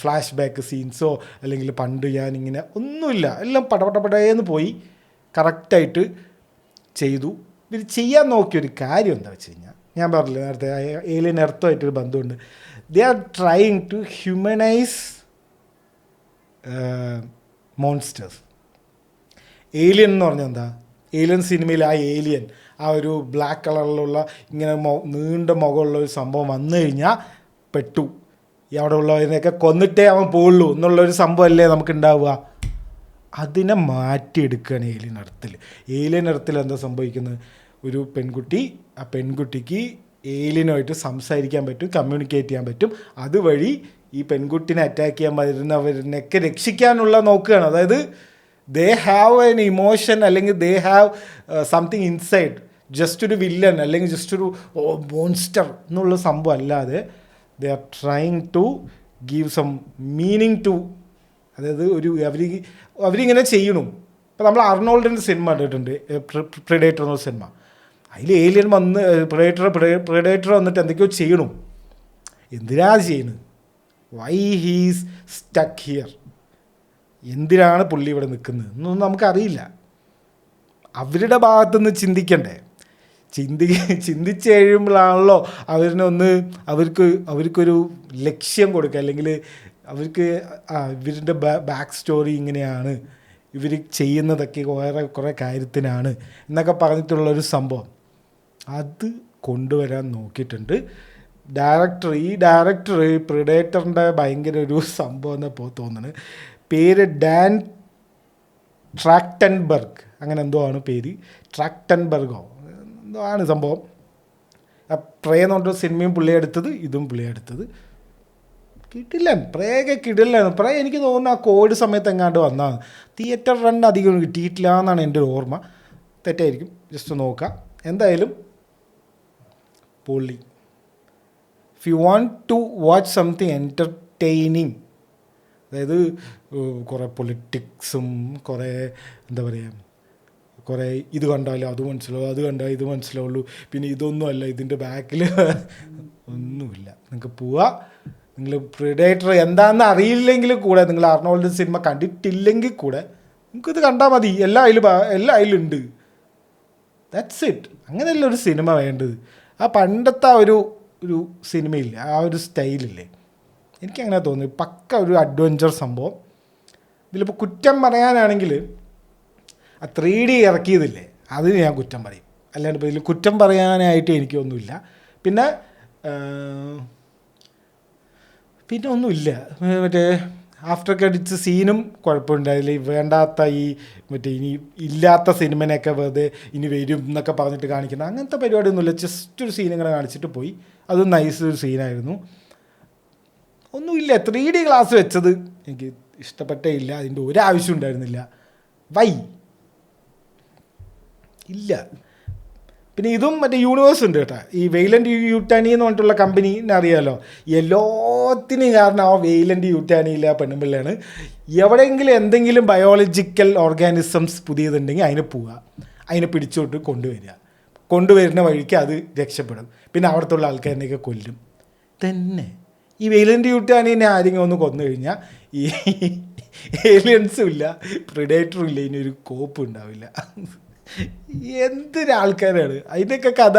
ഫ്ലാഷ് ബാക്ക് സീൻസോ അല്ലെങ്കിൽ പണ്ട് ഞാനിങ്ങനെ ഒന്നുമില്ല, എല്ലാം പടപടപടേന്ന് പോയി കറക്റ്റായിട്ട് ചെയ്തു. ഇവർ ചെയ്യാൻ നോക്കിയൊരു കാര്യം എന്താ വെച്ച് കഴിഞ്ഞാൽ, ഞാൻ പറഞ്ഞില്ല നേരത്തെ ഏലിയൻ എർത്തുമായിട്ടൊരു ബന്ധമുണ്ട്. They are trying to humanise monsters. Alien എന്ന് പറഞ്ഞാൽ എന്താ, ഏലിയൻ സിനിമയിൽ ഏലിയൻ ഒരു ബ്ലാക്ക് കളറിലുള്ള ഇങ്ങനെ നീണ്ട മുഖമുള്ള ഒരു സംഭവം വന്നു കഴിഞ്ഞാൽ പെട്ടു, അവിടെ ഉള്ളവരെയൊക്കെ കൊന്നിട്ടേ അവൻ പോവുള്ളൂ എന്നുള്ളൊരു സംഭവമല്ലേ നമുക്ക് ഉണ്ടാവുക. അതിനെ മാറ്റിയെടുക്കുകയാണ് ഏലിയൻ എർത്തിൽ എന്താ സംഭവിക്കുന്നത്, ഒരു പെൺകുട്ടി, ആ പെൺകുട്ടിക്ക് ഏലിയനുമായിട്ട് സംസാരിക്കാൻ പറ്റും, കമ്മ്യൂണിക്കേറ്റ് ചെയ്യാൻ പറ്റും. അതുവഴി ഈ പെൺകുട്ടിനെ അറ്റാക്ക് ചെയ്യാൻ വരുന്നവരിനൊക്കെ രക്ഷിക്കാനുള്ള നോക്കുകയാണ്. അതായത് ദേ ഹാവ് എൻ ഇമോഷൻ, അല്ലെങ്കിൽ they have something inside. Just ഒരു വില്ലൻ അല്ലെങ്കിൽ ജസ്റ്റ് ഒരു മോൺസ്റ്റർ എന്നുള്ള സംഭവം അല്ലാതെ they are trying to give some meaning to. അതായത് അവരിങ്ങനെ ചെയ്യണം. ഇപ്പോൾ നമ്മൾ അർണോൾഡിൻ്റെ സിനിമ കണ്ടിട്ടുണ്ട്, പ്രെഡേറ്റർ എന്ന സിനിമ. അതിൽ ഏലിയൻ വന്ന് പ്രെഡേറ്റർ വന്നിട്ട് എന്തൊക്കെയോ ചെയ്യണം. എന്തിനാ ചെയ്യണത്? വൈ ഹീസ് സ്റ്റക്ക് ഹിയർ, എന്തിനാണ് പുള്ളി ഇവിടെ നിൽക്കുന്നത് എന്നൊന്നും നമുക്കറിയില്ല. അവരുടെ ഭാഗത്തുനിന്ന് ചിന്തിക്കണ്ടേ? ചിന്തിച്ച് കഴിയുമ്പോഴാണല്ലോ അവർക്കൊരു ലക്ഷ്യം കൊടുക്കുക, അല്ലെങ്കിൽ അവർക്ക് ഇവരുടെ ബാക്ക് സ്റ്റോറി ഇങ്ങനെയാണ്, ഇവർ ചെയ്യുന്നതൊക്കെ കുറേ കാര്യത്തിനാണ് എന്നൊക്കെ പറഞ്ഞിട്ടുള്ളൊരു സംഭവം അത് കൊണ്ടുവരാൻ നോക്കിയിട്ടുണ്ട് ഈ ഡയറക്ടർ പ്രിഡേറ്ററിൻ്റെ ഭയങ്കര ഒരു സംഭവം എന്നപ്പോൾ തോന്നുന്നത്. പേര് ഡാൻ ട്രാക്ടൻബർഗ്, അങ്ങനെ എന്തോ ആണ് പേര്, ട്രാക്ടൻബർഗോ എന്തോ ആണ് സംഭവം. പ്രേ എന്ന് പറഞ്ഞ സിനിമയും പുള്ളി എടുത്തത്, ഇതും പുള്ളി എടുത്തത്. കിട്ടില്ല, പ്രേയൊക്കെ കിടില്ലായിരുന്നു. പ്രേ എനിക്ക് തോന്നുന്നു ആ കോവിഡ് സമയത്ത് എങ്ങാണ്ട് വന്നതാണ്. തിയേറ്റർ റൺ അധികം കിട്ടിയിട്ടില്ല എന്നാണ് എൻ്റെ ഒരു ഓർമ്മ. തെറ്റായിരിക്കും, ജസ്റ്റ് നോക്കാം. എന്തായാലും പൊള്ളി. If you want to watch something entertaining, അതായത് കുറേ പൊളിറ്റിക്സും കുറേ എന്താ പറയുക, കുറേ ഇത് കണ്ടാലും അത് മനസ്സിലാവും, അത് കണ്ടാൽ ഇത് മനസ്സിലാവുള്ളൂ, പിന്നെ ഇതൊന്നും അല്ല ഇതിൻ്റെ ബാക്കിൽ ഒന്നുമില്ല. നിങ്ങൾക്ക് പോവാ. നിങ്ങൾ പ്രിഡേറ്റർ എന്താണെന്ന് അറിയില്ലെങ്കിൽ കൂടെ, നിങ്ങൾ അർണോൾഡ് സിനിമ കണ്ടിട്ടില്ലെങ്കിൽ കൂടെ നിങ്ങൾക്കിത് കണ്ടാൽ മതി. എല്ലാം അതിലും ഉണ്ട്. That's it. അങ്ങനെയല്ല ഒരു സിനിമ വേണ്ടത്. ആ പണ്ടത്തെ ഒരു സിനിമയില്ലേ, ആ ഒരു സ്റ്റൈലില്ലേ, എനിക്കങ്ങനെ തോന്നി. പക്ക ഒരു അഡ്വഞ്ചർ സംഭവം. ഇതിലിപ്പോൾ കുറ്റം പറയാനാണെങ്കിൽ ആ 3D ഇറക്കിയതില്ലേ, അതിന് ഞാൻ കുറ്റം പറയും. അല്ലാണ്ട് ഇപ്പോൾ ഇതിൽ കുറ്റം പറയാനായിട്ട് എനിക്കൊന്നുമില്ല. പിന്നെ ഒന്നുമില്ല. മറ്റേ ആഫ്റ്റർ ക്രെഡിറ്റ്സ് സീനും കുഴപ്പമുണ്ടായില്ല. വേണ്ടാത്ത മറ്റേ ഇനി ഇല്ലാത്ത സിനിമനെയൊക്കെ വെറുതെ ഇനി വരും എന്നൊക്കെ പറഞ്ഞിട്ട് കാണിക്കണം, അങ്ങനത്തെ പരിപാടിയൊന്നുമില്ല. ജസ്റ്റ് ഒരു സീൻ ഇങ്ങനെ കാണിച്ചിട്ട് പോയി. അതും നൈസ് ഒരു സീനായിരുന്നു. ഒന്നുമില്ല. 3D ഗ്ലാസ് വെച്ചത് എനിക്ക് ഇഷ്ടപ്പെട്ടേ ഇല്ല. അതിൻ്റെ ഒരാവശ്യം ഉണ്ടായിരുന്നില്ല. വൈ ഇല്ല. പിന്നെ ഇതും മറ്റേ യൂണിവേഴ്സ് ഉണ്ട് കേട്ടോ. ഈ വെയിലൻ്റ് യൂട്ടാനി എന്ന് പറഞ്ഞിട്ടുള്ള കമ്പനീനെ അറിയാമല്ലോ. എല്ലാത്തിനും കാരണം ആ വെയിലൻ്റ് യൂട്ടാനിയിലെ ആ പെണ്ണുമ്പിള്ളയാണ്. എവിടെയെങ്കിലും എന്തെങ്കിലും ബയോളജിക്കൽ ഓർഗാനിസംസ് പുതിയതുണ്ടെങ്കിൽ അതിന് പോവുക, അതിനെ പിടിച്ചോട്ട് കൊണ്ടുവരുന്ന വഴിക്ക് അത് രക്ഷപ്പെടും. പിന്നെ അവിടുത്തെ ആൾക്കാരിനെയൊക്കെ കൊല്ലും തന്നെ. ഈ വെയിലൻ്റ് യൂട്ടാനീനെ ആരെങ്കിലും ഒന്ന് കൊന്നു കഴിഞ്ഞാൽ ഈ ഏലിയൻസും ഇല്ല, പ്രിഡേറ്ററും ഇല്ല, ഇനിയൊരു കോപ്പ് ഉണ്ടാവില്ല. എന്തൊരാൾക്കാരാണ്. അതിൻ്റെയൊക്കെ കഥ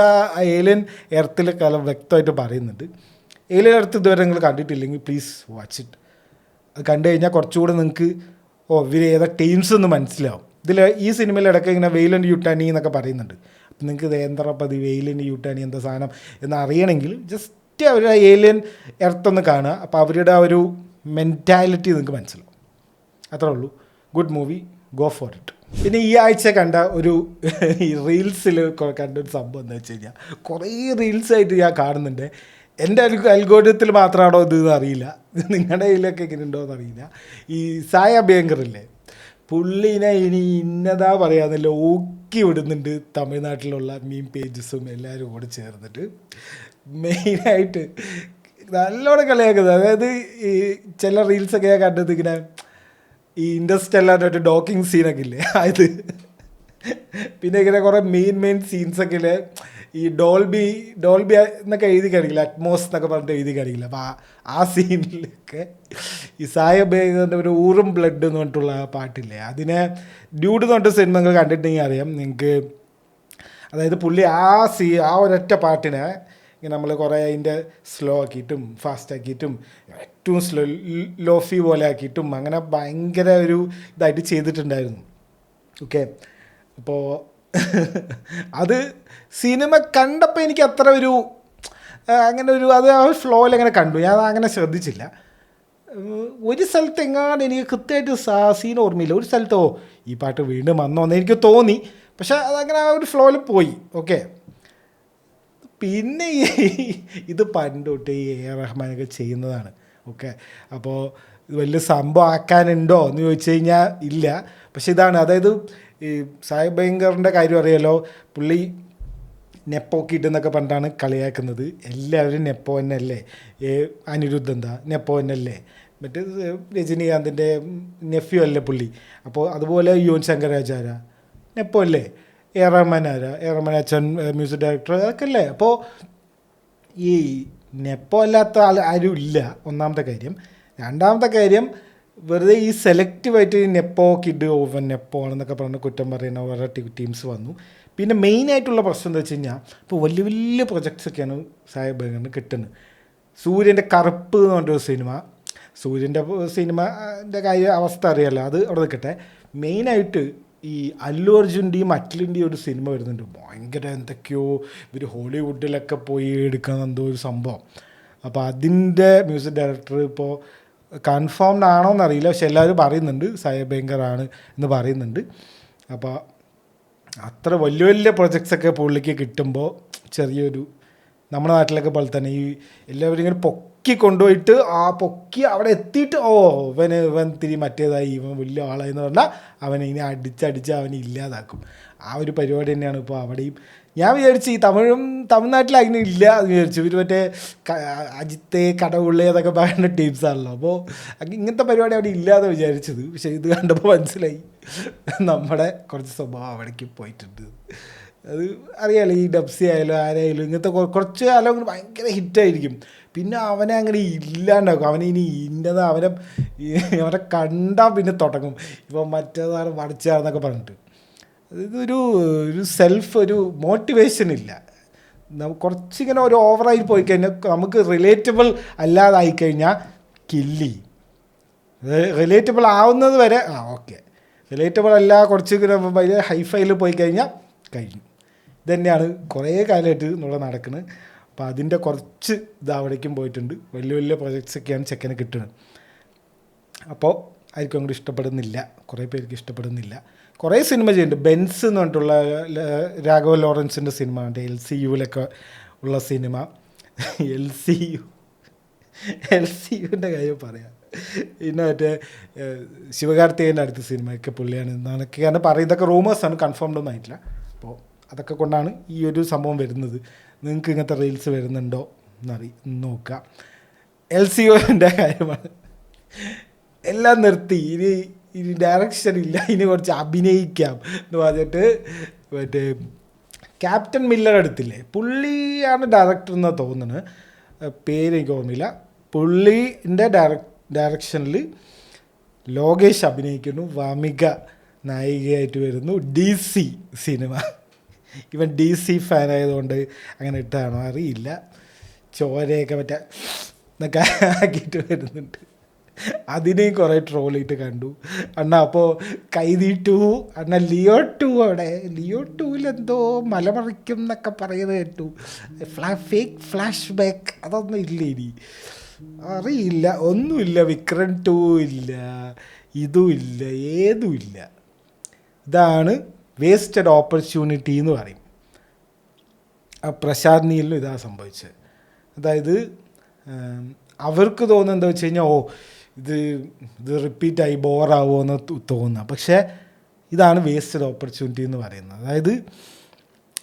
ഏലിയൻ എർത്തിലെ കഥ വ്യക്തമായിട്ട് പറയുന്നുണ്ട്. ഏലിയൻ എർത്ത് ഇതുവരെ നിങ്ങൾ കണ്ടിട്ടില്ലെങ്കിൽ പ്ലീസ് വാച്ച് ഇറ്റ്. അത് കണ്ടു കഴിഞ്ഞാൽ കുറച്ചുകൂടെ നിങ്ങൾക്ക് ഇവർ ഏതാ ടീംസ് എന്ന് മനസ്സിലാവും. ഈ സിനിമയിൽ ഇടയ്ക്ക് ഇങ്ങനെ വെയിലൻ്റ് യൂട്ടാനി എന്നൊക്കെ പറയുന്നുണ്ട്. അപ്പം നിങ്ങൾക്ക് ഇത് എന്താ വെയിലൻ്റ് യൂട്ടാനി എന്താ സാധനം എന്ന് അറിയണമെങ്കിൽ ജസ്റ്റ് അവരുടെ ഏലിയൻ എർത്തൊന്ന് കാണുക. അപ്പോൾ അവരുടെ ആ ഒരു മെൻറ്റാലിറ്റി നിങ്ങൾക്ക് മനസ്സിലാവും. അത്രേ ഉള്ളൂ. Good movie, go for it. പിന്നെ ഈ ആഴ്ച കണ്ട ഈ റീൽസിൽ കണ്ട ഒരു സംഭവം എന്താ വെച്ച് കഴിഞ്ഞാൽ, കുറേ റീൽസായിട്ട് ഞാൻ കാണുന്നുണ്ട്. എൻ്റെ അൽഗോരിതത്തിൽ മാത്രമാണോ ഇത് അറിയില്ല, നിങ്ങളുടെ കയ്യിലൊക്കെ ഇങ്ങനെ ഉണ്ടോ എന്നറിയില്ല. ഈ സായ അഭ്യങ്കറില്ലേ, പുള്ളിനെ ഇനി ഇന്നതാ പറയാന്നില്ല ഊക്കി വിടുന്നുണ്ട് തമിഴ്നാട്ടിലുള്ള മീം പേജസും എല്ലാവരും കൂടെ ചേർന്നിട്ട്. മെയിനായിട്ട് നല്ലോണം കളിയാക്കുന്നത്. അതായത് ഈ ചില റീൽസൊക്കെ ഞാൻ കണ്ടത് ഇങ്ങനെ ഈ ഇൻഡസ്റ്റെല്ലായിട്ട് ഡോക്കിങ് സീനൊക്കെ ഇല്ലേ അത്, പിന്നെ ഇങ്ങനെ കുറേ മെയിൻ സീൻസൊക്കെ ഇല്ലേ, ഈ ഡോൾബി എന്നൊക്കെ എഴുതി കാണിക്കില്ല, അറ്റ്മോസ് എന്നൊക്കെ പറഞ്ഞിട്ട് എഴുതി കാണിക്കില്ല. അപ്പോൾ ആ സീനിലൊക്കെ ഈ സായബേഗിൻ്റെ ഒരു ഊറും ബ്ലഡ് എന്ന് പറഞ്ഞിട്ടുള്ള പാട്ടില്ലേ, അതിനെ ഡ്യൂഡ് എന്ന് പറഞ്ഞിട്ട് സിനിമ നിങ്ങൾ കണ്ടിട്ടുണ്ടെങ്കിൽ അറിയാം നിങ്ങൾക്ക്. അതായത് പുള്ളി ആ ഒരൊറ്റ പാട്ടിനെ നമ്മൾ കുറേ അതിൻ്റെ സ്ലോ ആക്കിയിട്ടും ഫാസ്റ്റാക്കിയിട്ടും ഏറ്റവും ലോഫി പോലെ ആക്കിയിട്ടും അങ്ങനെ ഭയങ്കര ഒരു ഇതായിട്ട് ചെയ്തിട്ടുണ്ടായിരുന്നു. ഓക്കെ, അപ്പോൾ അത് സിനിമ കണ്ടപ്പോൾ എനിക്ക് അത്ര അങ്ങനെ അത് ആ ഫ്ലോയിൽ അങ്ങനെ കണ്ടു. ഞാൻ അങ്ങനെ ശ്രദ്ധിച്ചില്ല. ഒരു സ്ഥലത്ത് എങ്ങാണ്ട് എനിക്ക് കൃത്യമായിട്ട് സീൻ ഓർമ്മയില്ല. ഒരു സ്ഥലത്തോ ഈ പാട്ട് വീണ്ടും വന്നോന്ന് എനിക്ക് തോന്നി, പക്ഷേ അതങ്ങനെ ആ ഒരു ഫ്ലോയിൽ പോയി. ഓക്കെ, പിന്നെ ഇത് പണ്ട് തൊട്ട് ഈ AR റഹ്മാനൊക്കെ ചെയ്യുന്നതാണ്. ഓക്കെ, അപ്പോൾ ഇത് വലിയ സംഭവം ആക്കാനുണ്ടോ എന്ന് ചോദിച്ചു കഴിഞ്ഞാൽ ഇല്ല. പക്ഷെ ഇതാണ്, അതായത് ഈ സാഹിബ് ഭയങ്കറിൻ്റെ കാര്യം അറിയാലോ, പുള്ളി നെപ്പോക്കിട്ട് എന്നൊക്കെ പറഞ്ഞിട്ടാണ് കളിയാക്കുന്നത്. എല്ലാവരും നെപ്പോ തന്നെയല്ലേ, അനിരുദ്ധ എന്താ നെപ്പോ തന്നെയല്ലേ, മറ്റേ രജനീകാന്തിൻ്റെ നെഫ്യൂ അല്ലേ പുള്ളി. അപ്പോൾ അതുപോലെ യുവൻ ശങ്കർ രാജാര നെപ്പോ അല്ലേ, AR റഹ്മാൻ അച്ഛൻ മ്യൂസിക് ഡയറക്ടർ, അതൊക്കെ അല്ലേ. അപ്പോൾ ഈ നെപ്പോ അല്ലാത്ത ആരും ഇല്ല, ഒന്നാമത്തെ കാര്യം. രണ്ടാമത്തെ കാര്യം, വെറുതെ ഈ സെലക്റ്റീവായിട്ട് നെപ്പോ കിഡ് ഓവൻ നെപ്പോ ആണെന്നൊക്കെ പറഞ്ഞ് കുറ്റം പറയുന്ന വേറെ ടീംസ് വന്നു. പിന്നെ മെയിനായിട്ടുള്ള പ്രശ്നം എന്താ വെച്ച് കഴിഞ്ഞാൽ, ഇപ്പോൾ വലിയ വലിയ പ്രൊജക്ട്സൊക്കെയാണ് സാഹിബ് ഭയങ്കറിന് കിട്ടുന്നത്. സൂര്യൻ്റെ കറുപ്പ് എന്ന് പറഞ്ഞൊരു സൂര്യൻ്റെ സിനിമൻ്റെ അവസ്ഥ അറിയാമല്ലോ, അത് അവിടെ നിൽക്കട്ടെ. മെയിനായിട്ട് ഈ അല്ലു അർജുൻ്റെയും അറ്റ്ലിൻ്റെയും ഒരു സിനിമ വരുന്നുണ്ട്, ഭയങ്കര എന്തൊക്കെയോ ഇവർ ഹോളിവുഡിലൊക്കെ പോയി എടുക്കുന്ന എന്തോ ഒരു സംഭവം. അപ്പോൾ അതിൻ്റെ മ്യൂസിക് ഡയറക്ടർ ഇപ്പോൾ കൺഫേംഡ് ആണോ എന്നറിയില്ല, പക്ഷെ എല്ലാവരും പറയുന്നുണ്ട് സാഹിബ് ഭയങ്കറാണ് എന്ന് പറയുന്നുണ്ട്. അപ്പോൾ അത്ര വലിയ വലിയ പ്രൊജക്ട്സൊക്കെ പുള്ളിക്ക് കിട്ടുമ്പോൾ ചെറിയൊരു നമ്മുടെ നാട്ടിലൊക്കെ പോലെ തന്നെ ഈ എല്ലാവരും ഇങ്ങനെ പൊക്കി കൊണ്ടുപോയിട്ട് ആ പൊക്കി അവിടെ എത്തിയിട്ട് ഇവൻ തിരി മറ്റേതായി, ഇവൻ വലിയ ആളായി എന്ന് പറഞ്ഞാൽ അവനെ ഇനി അടിച്ചടിച്ച് അവനെ ഇല്ലാതാക്കും. ആ ഒരു പരിപാടി തന്നെയാണ് ഇപ്പോൾ അവിടെയും. ഞാൻ വിചാരിച്ചു ഈ തമിഴ്നാട്ടിൽ അങ്ങനെ ഇല്ല എന്ന് വിചാരിച്ചു. ഇവർ മറ്റേ അജിത്തെ കടവുള്ളേ എന്നൊക്കെ പറയുന്ന ടീംസാണല്ലോ. അപ്പോൾ ഇങ്ങനത്തെ പരിപാടി അവിടെ ഇല്ലയെന്ന് വിചാരിച്ചത്. പക്ഷേ ഇത് കണ്ടപ്പോൾ മനസ്സിലായി നമ്മുടെ കുറച്ച് സ്വഭാവം അവിടേക്ക് പോയിട്ടുണ്ട്. അത് അറിയാമല്ലോ, ഈ ഡബ്സി ആയാലും ആരായാലും ഇങ്ങനത്തെ കുറച്ച് കാലം ഭയങ്കര ഹിറ്റായിരിക്കും. പിന്നെ അവനെ അങ്ങനെ ഇല്ലാണ്ടാക്കും. അവനെ ഇനി ഇന്നത് അവനെ കണ്ടാൽ പിന്നെ തുടങ്ങും ഇപ്പം മറ്റേതാണ് മറിച്ചാന്നൊക്കെ പറഞ്ഞിട്ട്. ഇതൊരു ഒരു മോട്ടിവേഷൻ ഇല്ല. കുറച്ചിങ്ങനെ ഒരു ഓവറായി പോയി കഴിഞ്ഞാൽ നമുക്ക് റിലേറ്റബിൾ അല്ലാതായിക്കഴിഞ്ഞാൽ കില്ലി. റിലേറ്റബിൾ ആവുന്നത് വരെ ഓക്കെ, റിലേറ്റബിൾ അല്ല കുറച്ചിങ്ങനെ വലിയ ഹൈഫൈയിൽ പോയി കഴിഞ്ഞാൽ കഴിഞ്ഞു. ഇതന്നെയാണ് കുറേ കാലമായിട്ട് ഇവിടെ നടക്കുന്നത്. അപ്പോൾ അതിൻ്റെ കുറച്ച് അവിടേക്കും പോയിട്ടുണ്ട്. വലിയ വലിയ പ്രൊജക്ട്സൊക്കെയാണ് ചെക്കന് കിട്ടുന്നത്. അപ്പോൾ ആർക്കും അങ്ങോട്ട് ഇഷ്ടപ്പെടുന്നില്ല, കുറേ പേർക്ക് ഇഷ്ടപ്പെടുന്നില്ല. കുറേ സിനിമ ചെയ്യുന്നുണ്ട്. ബെൻസ് എന്ന് പറഞ്ഞിട്ടുള്ള രാഘവ ലോറൻസിൻ്റെ സിനിമ ഉണ്ട്, LCUവിലൊക്കെ ഉള്ള സിനിമ. LCUവിൻ്റെ കാര്യം പറയാം. പിന്നെ മറ്റേ ശിവകാർത്തികേയൻ്റെ അടുത്ത സിനിമയൊക്കെ പുള്ളിയാണ് എന്നൊക്കെയാണ് പറയുന്നത്. ഇതൊക്കെ റൂമേഴ്സാണ്, കൺഫേംഡ് ഒന്നും ആയിട്ടില്ല. അപ്പോൾ അതൊക്കെ കൊണ്ടാണ് ഈ ഒരു സംഭവം വരുന്നത്. നിങ്ങൾക്ക് ഇങ്ങനത്തെ റീൽസ് വരുന്നുണ്ടോ നോക്കുക. LCUവിൻ്റെ കാര്യമാണ്. എല്ലാം നിർത്തി, ഇനി ഡയറക്ഷൻ ഇല്ല, ഇനി കുറച്ച് അഭിനയിക്കാം എന്ന് പറഞ്ഞിട്ട് മറ്റേ ക്യാപ്റ്റൻ മില്ലർ എടുത്തില്ലേ, പുള്ളിയാണ് ഡയറക്ടർ എന്നാണ് തോന്നുന്നത്, പേര് എനിക്ക് ഓർമ്മയില്ല. പുള്ളിൻ്റെ ഡയറക്ഷനിൽ ലോകേഷ് അഭിനയിക്കുന്നു, വാമിക നായികയായിട്ട് വരുന്നു. DC cinema. ഇവൻ DC ഫാനായതുകൊണ്ട് അങ്ങനെ ഇട്ടാണോ അറിയില്ല. ചോരയൊക്കെ മറ്റേ എന്നൊക്കെ ആക്കിയിട്ട് വരുന്നുണ്ട്. അതിനെയും കുറേ ട്രോളിയിട്ട് കണ്ടു അണ്ണാ. അപ്പോൾ കൈദി 2 അണ്ണാ, ലിയോ 2 അവിടെ ലിയോ 2-ൽ എന്തോ മലമറിക്കും എന്നൊക്കെ പറയുന്നത് കേട്ടു. ഫേക്ക് ഫ്ലാഷ് ബാക്ക് അതൊന്നും ഇല്ല, ഇനി അറിയില്ല, ഒന്നുമില്ല. വിക്രം 2 ഇല്ല, ഇതും ഇല്ല, ഏതും ഇല്ല. ഇതാണ് വേസ്റ്റഡ് ഓപ്പർച്യൂണിറ്റി എന്ന് പറയും. പ്രശാന്ത് നീലിനും ഇതാണ് സംഭവിച്ചത്. അതായത് അവർക്ക് തോന്നുന്നത് എന്താ വെച്ച് കഴിഞ്ഞാൽ ഇത് റിപ്പീറ്റായി ബോറാവുമോ എന്ന് തോന്നുക. പക്ഷേ ഇതാണ് വേസ്റ്റഡ് ഓപ്പർച്യൂണിറ്റി എന്ന് പറയുന്നത്. അതായത്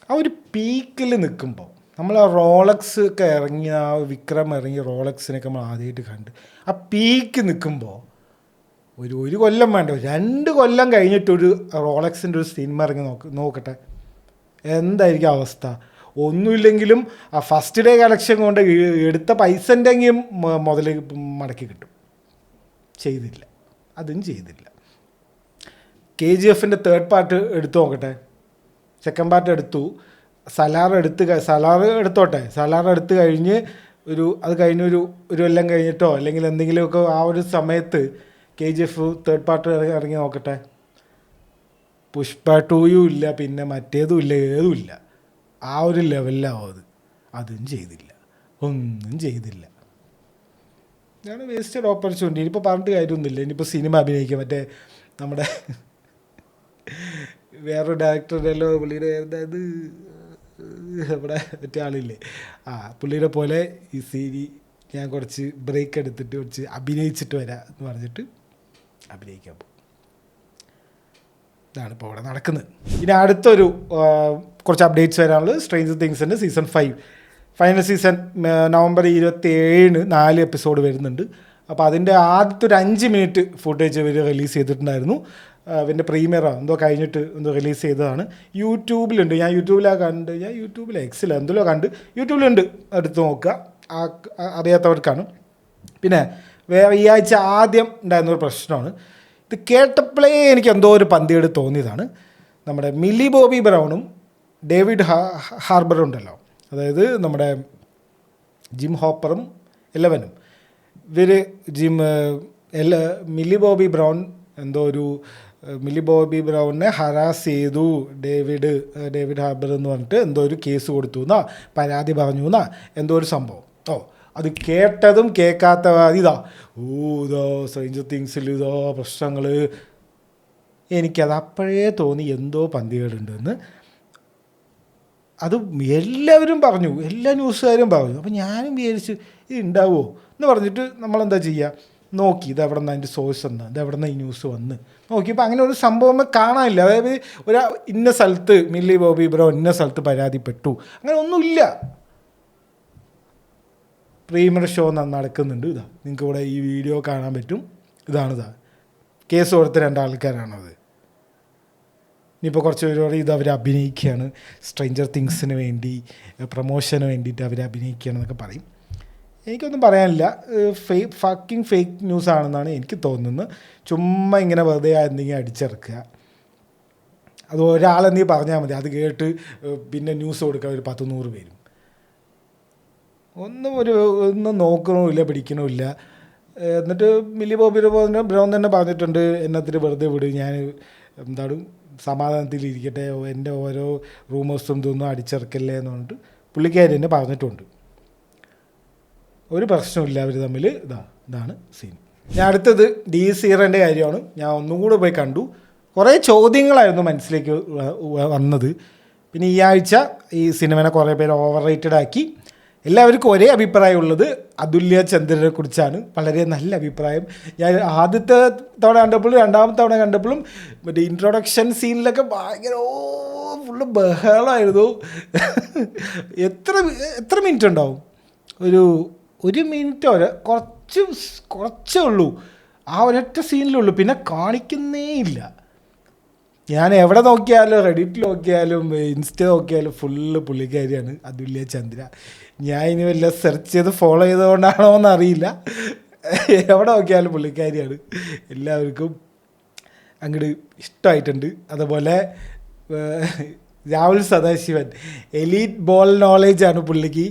ആ ഒരു പീക്കിൽ നിൽക്കുമ്പോൾ നമ്മൾ ആ റോളക്സ് ഒക്കെ ഇറങ്ങി, ആ വിക്രം ഇറങ്ങി റോളക്സിനൊക്കെ നമ്മൾ ആദ്യമായിട്ട് കണ്ട് ആ പീക്ക് നിൽക്കുമ്പോൾ ഒരു കൊല്ലം വേണ്ട, 2 കൊല്ലം കഴിഞ്ഞിട്ടൊരു റോളക്സിൻ്റെ ഒരു സിനിമ ഇറങ്ങി നോക്കട്ടെ, എന്തായിരിക്കും അവസ്ഥ? ഒന്നുമില്ലെങ്കിലും ആ ഫസ്റ്റ് ഡേ കളക്ഷൻ കൊണ്ട് എടുത്ത പൈസൻ്റെങ്കിലും മുതൽ മടക്കി കിട്ടും. ചെയ്തില്ല, അതും ചെയ്തില്ല. KGF-ൻ്റെ 3rd പാർട്ട് എടുത്തു നോക്കട്ടെ, 2nd പാർട്ട് എടുത്തു, സലാർ എടുത്തോട്ടെ. സലാർ എടുത്ത് കഴിഞ്ഞ് അത് കഴിഞ്ഞൊരു കൊല്ലം കഴിഞ്ഞിട്ടോ അല്ലെങ്കിൽ എന്തെങ്കിലുമൊക്കെ ആ ഒരു സമയത്ത് KGF 3rd പാർട്ട് ഇറങ്ങി നോക്കട്ടെ. പുഷ്പ 2 ഇല്ല, പിന്നെ മറ്റേതും ഇല്ല, ഏതും ഇല്ല. ആ ഒരു ലെവലിലാവും അതും ചെയ്തില്ല, ഒന്നും ചെയ്തില്ല. ഇതാണ് വേസ്റ്റഡ് ഓപ്പർച്യൂണിറ്റി. ഇനിയിപ്പോൾ പറഞ്ഞിട്ട് കാര്യമൊന്നുമില്ല. ഇനിയിപ്പോൾ സിനിമ അഭിനയിക്കുക, മറ്റേ നമ്മുടെ വേറൊരു ഡയറക്ടറുടെയല്ലോ പുള്ളിയുടെ, അതായത് ഇവിടെ മറ്റേ ആളില്ലേ, പുള്ളിയുടെ പോലെ ഈ ഞാൻ കുറച്ച് ബ്രേക്ക് എടുത്തിട്ട് കുറച്ച് അഭിനയിച്ചിട്ട് വരാം എന്ന് പറഞ്ഞിട്ട് അഭിനയിക്കാൻ പോകും. ഇതാണ് ഇപ്പോൾ ഇവിടെ നടക്കുന്നത്. ഇനി അടുത്തൊരു കുറച്ച് അപ്ഡേറ്റ്സ് വരാനുള്ളത്. സ്ട്രേഞ്ചർ തിങ്സിൻ്റെ season 5 final season November 27 4 episode വരുന്നുണ്ട്. അപ്പോൾ അതിൻ്റെ ആദ്യത്തെ ഒരു 5 മിനിറ്റ് ഫുട്ടേജ് ഇവർ റിലീസ് ചെയ്തിട്ടുണ്ടായിരുന്നു. അതിൻ്റെ പ്രീമിയറോ എന്തോ കഴിഞ്ഞിട്ട് എന്തോ റിലീസ് ചെയ്തതാണ്. യൂട്യൂബിലുണ്ട്. ഞാൻ യൂട്യൂബിൽ എക്സിലോ എന്തെല്ലോ കണ്ട്, യൂട്യൂബിലുണ്ട്, എടുത്ത് നോക്കുക, അറിയാത്തവർക്കാണ്. പിന്നെ വേറെ ഈ ആഴ്ച ആദ്യം ഉണ്ടായിരുന്നൊരു പ്രശ്നമാണ്. ഇത് കേട്ടപ്പോഴേ എനിക്ക് എന്തോ ഒരു പന്തികേട് തോന്നിയതാണ്. നമ്മുടെ മില്ലി ബോബി ബ്രൗണും ഡേവിഡ് ഹാർബറും ഉണ്ടല്ലോ, അതായത് നമ്മുടെ ജിം ഹോപ്പറും 11 ഇവർ Millie Bobby Brown Millie Bobby ബ്രൗണിനെ ഹറാസ് ചെയ്തു ഡേവിഡ് ഹാർബർ എന്ന് പറഞ്ഞിട്ട് എന്തോ ഒരു കേസ് കൊടുത്തു എന്നാ, പരാതി പറഞ്ഞു എന്നാ, എന്തോ ഒരു സംഭവം. അത് കേട്ടതും കേൾക്കാത്ത ഇതാ സ്ട്രേഞ്ചർ തിങ്സിൽ പ്രശ്നങ്ങൾ. എനിക്കത് അപ്പോഴേ തോന്നി എന്തോ പന്തികേടുണ്ടെന്ന്. അത് എല്ലാവരും പറഞ്ഞു, എല്ലാ ന്യൂസുകാരും പറഞ്ഞു. അപ്പോൾ ഞാനും വിചാരിച്ച് ഇത് ഉണ്ടാവുമോ എന്ന് പറഞ്ഞിട്ട് നമ്മളെന്താ ചെയ്യുക, നോക്കി ഇത് എവിടെ നിന്ന് അതിൻ്റെ സോഴ്സ് എന്ന്, ഇത് എവിടെ നിന്ന് ഈ ന്യൂസ് വന്ന് നോക്കിയപ്പോൾ അങ്ങനെ ഒരു സംഭവം കാണാനില്ല. അതായത് ഒരു ഇന്ന സ്ഥലത്ത് മില്ലി ബോബി ബ്രോ ഇന്ന സ്ഥലത്ത് പരാതിപ്പെട്ടു, അങ്ങനെ ഒന്നുമില്ല. പ്രീമിയർ ഷോ നടക്കുന്നുണ്ട്, ഇതാ നിങ്ങൾക്ക് ഇവിടെ ഈ വീഡിയോ കാണാൻ പറ്റും, ഇതാണിതാ കേസ് കൊടുത്ത 2 ആൾക്കാരാണത്. ഇനിയിപ്പോൾ കുറച്ച് പേരോട് ഇത് അവർ അഭിനയിക്കുകയാണ്, സ്ട്രേഞ്ചർ തിങ്സിന് വേണ്ടി പ്രൊമോഷന് വേണ്ടിയിട്ട് അവർ അഭിനയിക്കുകയാണെന്നൊക്കെ പറയും. എനിക്കൊന്നും പറയാനില്ല, ഫേക്ക് ന്യൂസ് ആണെന്നാണ് എനിക്ക് തോന്നുന്നത്. ചുമ്മാ ഇങ്ങനെ വെറുതെ എന്തെങ്കിലും അടിച്ചിറക്കുക, അത് ഒരാളെന്തെങ്കിലും പറഞ്ഞാൽ മതി, അത് കേട്ട് പിന്നെ ന്യൂസ് കൊടുക്കുക ഒരു 10-100 പേരും. ഒന്നും നോക്കണമില്ല, പിടിക്കണമില്ല. എന്നിട്ട് മില്ലി ബോബി ബ്രൗൺ തന്നെ പറഞ്ഞിട്ടുണ്ട്, എന്നത്തിന് വെറുതെ വിടും, ഞാൻ എന്താണ് സമാധാനത്തിലിരിക്കട്ടെ, എൻ്റെ ഓരോ റൂമേഴ്സും ഇതൊന്നും അടിച്ചിറക്കല്ലേ എന്ന് പറഞ്ഞിട്ട് പുള്ളിക്കാരി തന്നെ പറഞ്ഞിട്ടുണ്ട്. ഒരു പ്രശ്നമില്ല അവർ തമ്മിൽ. ഇതാണ് സീൻ. ഞാൻ അടുത്തത് DC-യുടെ കാര്യമാണ്. ഞാൻ ഒന്നും കൂടെ പോയി കണ്ടു. കുറേ ചോദ്യങ്ങളായിരുന്നു മനസ്സിലേക്ക് വന്നത്. പിന്നെ ഈ ആഴ്ച ഈ സിനിമനെ കുറേ പേര് ഓവർ റേറ്റഡ് ആക്കി. എല്ലാവർക്കും ഒരേ അഭിപ്രായമുള്ളത് അതുല്യ ചന്ദ്രനെ കുറിച്ചാണ്. വളരെ നല്ല അഭിപ്രായം. ഞാൻ ആദ്യത്തെ തവണ കണ്ടപ്പോഴും 2ാമത്തെ തവണ കണ്ടപ്പോഴും മറ്റേ ഇൻട്രൊഡക്ഷൻ സീനിലൊക്കെ ഭയങ്കര ഫുള്ള് ബഹളമായിരുന്നു. എത്ര മിനിറ്റ് ഉണ്ടാവും? ഒരു മിനിറ്റ് വരെ കുറച്ചേ ഉള്ളൂ, ആ ഒരൊറ്റ സീനിലുള്ളൂ, പിന്നെ കാണിക്കുന്നേ ഇല്ല. ഞാൻ എവിടെ നോക്കിയാലും, റെഡിറ്റിൽ നോക്കിയാലും ഇൻസ്റ്റ നോക്കിയാലും ഫുള്ള് പുള്ളിക്കാരിയാണ് അതുല്യ ചന്ദ്ര. ഞാൻ ഇനി വല്ല സെർച്ച് ചെയ്ത് ഫോളോ ചെയ്തുകൊണ്ടാണോ എന്നറിയില്ല, എവിടെ നോക്കിയാലും പുള്ളിക്കാരിയാണ്. എല്ലാവർക്കും അങ്ങോട്ട് ഇഷ്ടമായിട്ടുണ്ട്. അതുപോലെ രാഹുൽ സദാശിവൻ, എലീറ്റ് ബോൾ നോളേജാണ് പുള്ളിക്ക്.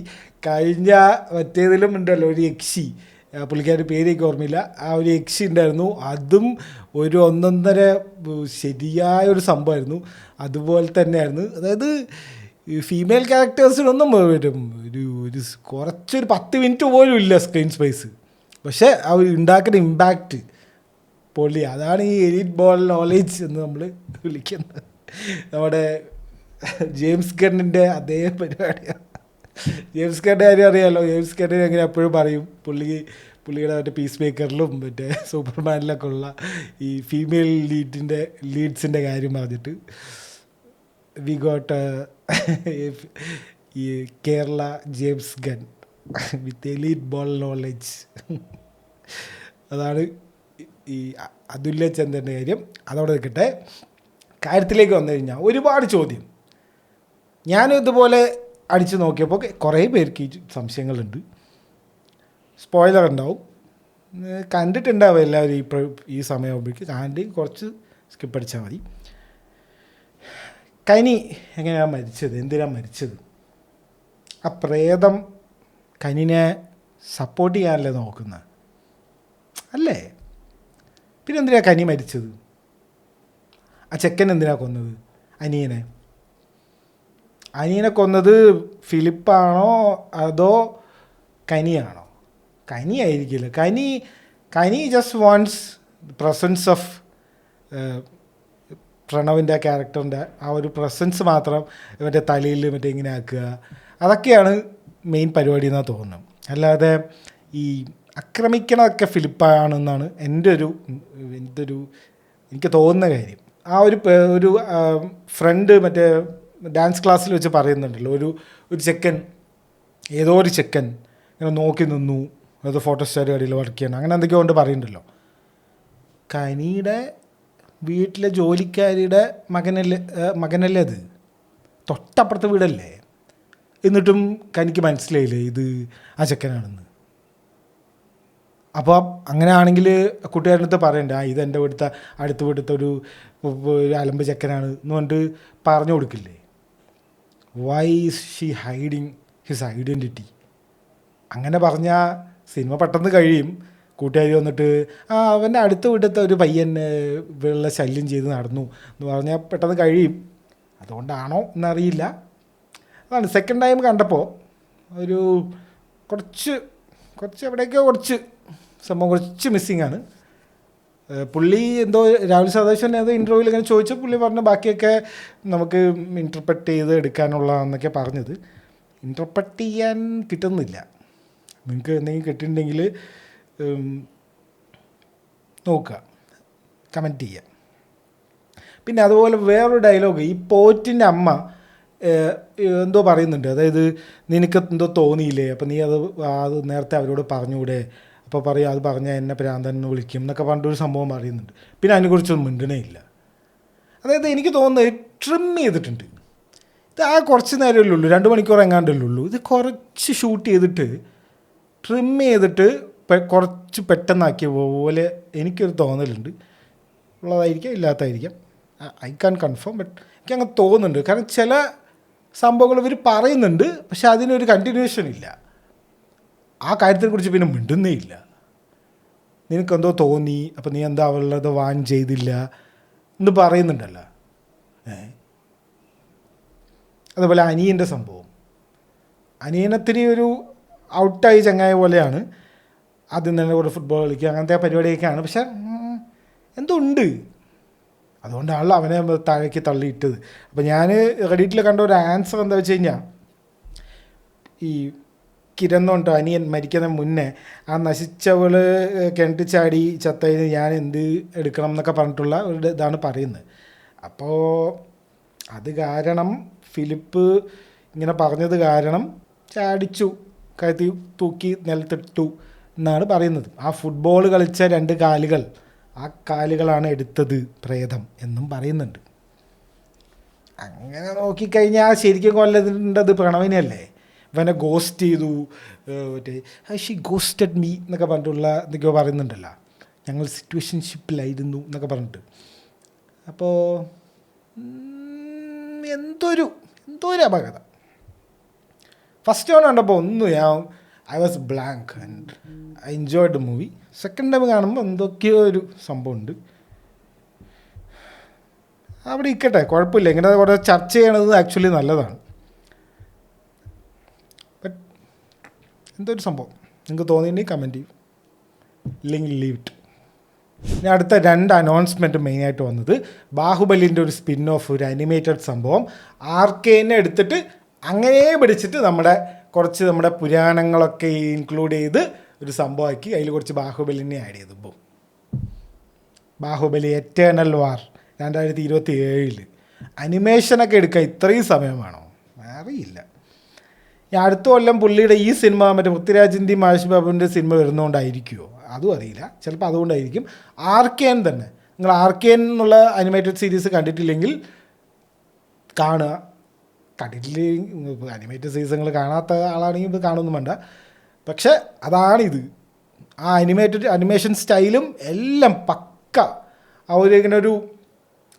കഴിഞ്ഞ മറ്റേതിലും ഉണ്ടല്ലോ ഒരു യക്ഷി, പുള്ളിക്കാരുടെ പേരേക്ക് ഓർമ്മയില്ല, ആ ഒരു യക്ഷി ഉണ്ടായിരുന്നു, അതും ഒരു 1.5 ശരിയായൊരു സംഭവമായിരുന്നു. അതുപോലെ തന്നെയായിരുന്നു. അതായത് ഫീമെയിൽ ക്യാരക്ടേഴ്സിനൊന്നും വരും കുറച്ചൊരു 10 മിനിറ്റ് പോലും ഇല്ല സ്ക്രീൻ സ്പേസ്, പക്ഷേ അവർ ഉണ്ടാക്കുന്ന ഇമ്പാക്റ്റ് പൊളി. അതാണ് ഈ എലീറ്റ് ബോൾ നോളേജ് എന്ന് നമ്മൾ വിളിക്കുന്നത്. നമ്മുടെ ജെയിംസ് ഗണ്ണിൻ്റെ അതേ പരിപാടിയാണ്. ജെയിംസ് ഗണ്ണിൻ്റെ കാര്യം അറിയാമല്ലോ. ജെയിംസ് ഗണ്ണിന് എങ്ങനെ എപ്പോഴും പറയും, പുള്ളിയുടെ മറ്റേ പീസ് മേക്കറിലും മറ്റേ സൂപ്പർമാനിലൊക്കെ ഉള്ള ഈ ഫീമെയിൽ ലീഡ്സിൻ്റെ കാര്യം പറഞ്ഞിട്ട് വി ഗോട്ട് ഈ കേരള ജെയിംസ് ഗൺ വിത്ത് എലീറ്റ് ബോൾ നോളേജ്. അതാണ് ഈ അതുല്യ ചന്ദ്രൻ്റെ കാര്യം. അതവിടെ നിൽക്കട്ടെ. കാര്യത്തിലേക്ക് വന്നു കഴിഞ്ഞാൽ ഒരുപാട് ചോദ്യം ഞാനും ഇതുപോലെ അടിച്ചു നോക്കിയപ്പോൾ കുറേ പേർക്ക് ഈ സംശയങ്ങളുണ്ട്. സ്പോയിലർ ഉണ്ടാവും, കണ്ടിട്ടുണ്ടാവും എല്ലാവരും. ഈ സമയമാകുമ്പോഴേക്ക് കണ്ട് കുറച്ച് സ്കിപ്പ് അടിച്ചാൽ മതി. കനി എങ്ങനെയാണ് മരിച്ചത്, എന്തിനാണ് മരിച്ചത്? ആ പ്രേതം കനിനെ സപ്പോർട്ട് ചെയ്യാനല്ലേ നോക്കുന്നത്, അല്ലേ? പിന്നെ എന്തിനാണ് കനി മരിച്ചത്? ആ ചെക്കൻ എന്തിനാണ് കൊന്നത്? അനിയനെ കൊന്നത് ഫിലിപ്പാണോ അതോ കനിയാണോ? കനി ആയിരിക്കില്ല. കനി ജസ്റ്റ് വാണ്ട്സ് പ്രസൻസ് ഓഫ് പ്രണവിൻ്റെ ക്യാരക്ടറിൻ്റെ ആ ഒരു പ്രസൻസ് മാത്രം മറ്റേ തലയിൽ മറ്റേ ഇങ്ങനെ ആക്കുക, അതൊക്കെയാണ് മെയിൻ പരിപാടി എന്നാണ് തോന്നുന്നത്. അല്ലാതെ ഈ ആക്രമിക്കണതൊക്കെ ഫിലിപ്പാണെന്നാണ് എനിക്ക് തോന്നുന്ന കാര്യം. ആ ഒരു ഫ്രണ്ട് മറ്റേ ഡാൻസ് ക്ലാസ്സിൽ വെച്ച് പറയുന്നുണ്ടല്ലോ, ഒരു ചെക്കൻ, ഏതോ ഒരു ചെക്കൻ ഇങ്ങനെ നോക്കി നിന്നു, ഏതോ ഫോട്ടോസ്റ്റാറ്റ് കടയിൽ വർക്ക് ചെയ്യണം, അങ്ങനെ എന്തൊക്കെയോ കൊണ്ട് പറയുന്നുണ്ടല്ലോ. കനിയുടെ വീട്ടിലെ ജോലിക്കാരിയുടെ മകനല്ലേ അത്? തൊട്ടപ്പുറത്തെ വീടല്ലേ? എന്നിട്ടും കനിക്ക് മനസ്സിലായില്ലേ ഇത് ആ ചെക്കനാണെന്ന്? അപ്പോൾ അങ്ങനെ ആണെങ്കിൽ കൂട്ടുകാരൻ്റെ അടുത്ത് പറയണ്ടേ, ഇതെൻ്റെ അടുത്ത വീട്ടിലത്തെ ഒരു അലമ്പ് ചെക്കനാണ് എന്ന് പറഞ്ഞിട്ട് പറഞ്ഞു കൊടുക്കില്ലേ? Why is she hiding his identity? അങ്ങനെ പറഞ്ഞാൽ സിനിമ പെട്ടെന്ന് കഴിയും. കൂട്ടുകാരി വന്നിട്ട് അവൻ്റെ അടുത്ത വീട്ടിലത്തെ ഒരു പയ്യൻ വെള്ള ശല്യം ചെയ്ത് നടന്നു എന്ന് പറഞ്ഞാൽ പെട്ടെന്ന് കഴിയും. അതുകൊണ്ടാണോ എന്നറിയില്ല. അതാണ് സെക്കൻഡ് ടൈം കണ്ടപ്പോൾ ഒരു കുറച്ച് എവിടെയൊക്കെയോ കുറച്ച് സംഭവം കുറച്ച് മിസ്സിങ് ആണ്. പുള്ളി എന്തോ രാഹുൽ സദാശിവൻ ഏതോ ഇൻ്റർവ്യൂവിൽ ഇങ്ങനെ ചോദിച്ചു, പുള്ളി പറഞ്ഞു ബാക്കിയൊക്കെ നമുക്ക് ഇൻ്റർപ്രറ്റ് ചെയ്ത് എടുക്കാനുള്ളതെന്നൊക്കെ പറഞ്ഞത്. ഇൻ്റർപ്രറ്റ് ചെയ്യാൻ കിട്ടുന്നില്ല. നിങ്ങൾക്ക് എന്തെങ്കിലും കിട്ടിയിട്ടുണ്ടെങ്കിൽ നോക്കുക, കമൻറ്റ് ചെയ്യുക. പിന്നെ അതുപോലെ വേറൊരു ഡയലോഗ്, ഈ പോറ്റിൻ്റെ അമ്മ എന്തോ പറയുന്നുണ്ട്, അതായത് നിനക്ക് എന്തോ തോന്നിയില്ലേ, അപ്പോൾ നീ അത് നേരത്തെ അവരോട് പറഞ്ഞുകൂടെ, അപ്പോൾ പറയും അത് പറഞ്ഞാൽ എന്നെ പ്രാന്തൻ എന്ന് വിളിക്കും എന്നൊക്കെ പറഞ്ഞിട്ടൊരു സംഭവം പറയുന്നുണ്ട്. പിന്നെ അതിനെക്കുറിച്ചൊന്നും മിണ്ടണേ ഇല്ല. അതായത് എനിക്ക് തോന്നുന്നത് ട്രിം ചെയ്തിട്ടുണ്ട്. ഇത് ആ കുറച്ച് നേരമല്ലേ ഉള്ളൂ, 2 മണിക്കൂർ എങ്ങാണ്ടല്ലേ ഉള്ളൂ. ഇത് കുറച്ച് ഷൂട്ട് ചെയ്തിട്ട് ട്രിം ചെയ്തിട്ട് കുറച്ച് പെട്ടെന്നാക്കിയ പോലെ എനിക്കൊരു തോന്നലുണ്ട്. ഉള്ളതായിരിക്കാം, ഇല്ലാത്തതായിരിക്കാം, ഐ കാൻ കൺഫേം. ബട്ട് എനിക്കങ്ങനെ തോന്നുന്നുണ്ട്. കാരണം ചില സംഭവങ്ങൾ ഇവർ പറയുന്നുണ്ട്, പക്ഷെ അതിനൊരു കണ്ടിന്യൂഷൻ ഇല്ല. ആ കാര്യത്തെക്കുറിച്ച് പിന്നെ മിണ്ടുന്നേ ഇല്ല. നിനക്കെന്തോ തോന്നി, അപ്പോൾ നീ എന്താ അവളുടെ വാൺ ചെയ്തില്ല എന്ന് പറയുന്നുണ്ടല്ലോ. അതുപോലെ അനിയൻ്റെ സംഭവം, അനിയനത്തിരി ഒരു ഔട്ടായി ചങ്ങായ പോലെയാണ്. ആദ്യം തന്നെ കൂടെ ഫുട്ബോൾ കളിക്കുക, അങ്ങനത്തെ പരിപാടിയൊക്കെയാണ്. പക്ഷെ എന്തോ ഉണ്ട്, അതുകൊണ്ടാണല്ലോ അവനെ താഴേക്ക് തള്ളിയിട്ടത്. അപ്പോൾ ഞാൻ റെഡിറ്റിൽ കണ്ട ഒരു ആൻസർ എന്താ വെച്ച് കഴിഞ്ഞാൽ, ഈ കിരൺ കൊണ്ട് അനിയൻ മരിക്കുന്ന മുന്നേ ആ നശിച്ചവൾ കിണറ്റി ചാടി ചത്തതിന് ഞാൻ എന്ത് എടുക്കണം എന്നൊക്കെ പറഞ്ഞിട്ടുള്ള ഒരു ഇതാണ് പറയുന്നത്. അപ്പോൾ അത് കാരണം ഫിലിപ്പ് ഇങ്ങനെ പറഞ്ഞത് കാരണം ചാടിച്ചു, കഴുത്തി തൂക്കി നിലത്തിട്ടു എന്നാണ് പറയുന്നത്. ആ ഫുട്ബോൾ കളിച്ച 2 കാലുകൾ, ആ കാലുകളാണ് എടുത്തത് പ്രേതം എന്നും പറയുന്നുണ്ട്. അങ്ങനെ നോക്കിക്കഴിഞ്ഞാൽ ശരിക്കും കൊല്ലേണ്ടത് പ്രണവിനെയല്ലേ. ഇവനെ ഗോസ്റ്റ് ചെയ്തു, മറ്റേ ഷി ഗോസ്റ്റഡ് മീ എന്നൊക്കെ പറഞ്ഞിട്ടുള്ള എന്തൊക്കെയോ പറയുന്നുണ്ടല്ലോ, ഞങ്ങൾ സിറ്റുവേഷൻഷിപ്പിലായിരുന്നു എന്നൊക്കെ പറഞ്ഞിട്ട്. അപ്പോൾ എന്തോ ഒരു അപകടം. ഫസ്റ്റ് ടൈം കണ്ടപ്പോൾ I was blank and I enjoyed the movie. Second time കാണുമ്പോൾ എന്തൊക്കെയോ ഒരു സംഭവമുണ്ട്. അവിടെ ഇരിക്കട്ടെ, കുഴപ്പമില്ല. ഇങ്ങനെ കുറേ ചർച്ച ചെയ്യണത് ആക്ച്വലി നല്ലതാണ്. ബട്ട് എന്തോ ഒരു സംഭവം നിങ്ങൾക്ക് തോന്നിയിട്ടുണ്ടെങ്കിൽ കമൻറ്റ് ചെയ്യും, ഇല്ലെങ്കിൽ ലീവ് ഇറ്റ്. ഇനി അടുത്ത 2 അനൗൺസ്മെൻറ്റ് മെയിനായിട്ട് വന്നത്, ബാഹുബലിൻ്റെ ഒരു സ്പിൻ ഓഫ്, ഒരു അനിമേറ്റഡ് സംഭവം ആർക്കേനെ എടുത്തിട്ട് അങ്ങനെ പിടിച്ചിട്ട് നമ്മുടെ പുരാണങ്ങളൊക്കെ ഇൻക്ലൂഡ് ചെയ്ത് ഒരു സംഭവമാക്കി അതിൽ കുറച്ച് ബാഹുബലിനെ ആഡ് ചെയ്തു. ഇപ്പോൾ ബാഹുബലി എറ്റേണൽ വാർ 2027 അനിമേഷനൊക്കെ എടുക്കാൻ ഇത്രയും സമയം വേണോ? അറിയില്ല. ഈ അടുത്ത കൊല്ലം പുള്ളിയുടെ ഈ സിനിമ മറ്റേ പൃഥ്വിരാജിൻ്റെയും മഹേഷ് ബാബുവിൻ്റെ സിനിമ വരുന്നതുകൊണ്ടായിരിക്കുമോ? അതും അറിയില്ല, ചിലപ്പോൾ അതുകൊണ്ടായിരിക്കും. ആർക്കേൻ തന്നെ, നിങ്ങൾ ആർക്കേൻ എന്നുള്ള അനിമേറ്റഡ് സീരീസ് കണ്ടിട്ടില്ലെങ്കിൽ കാണുക. കണ്ടിട്ടില്ലെങ്കിൽ അനിമേറ്റഡ് സീരീസുകൾ കാണാത്ത ആളാണെങ്കിൽ ഇത് കാണുമൊന്നും വേണ്ട. പക്ഷെ അതാണിത്. ആ അനിമേഷൻ സ്റ്റൈലും എല്ലാം പക്ക. ആ ഒരു ഇങ്ങനെ ഒരു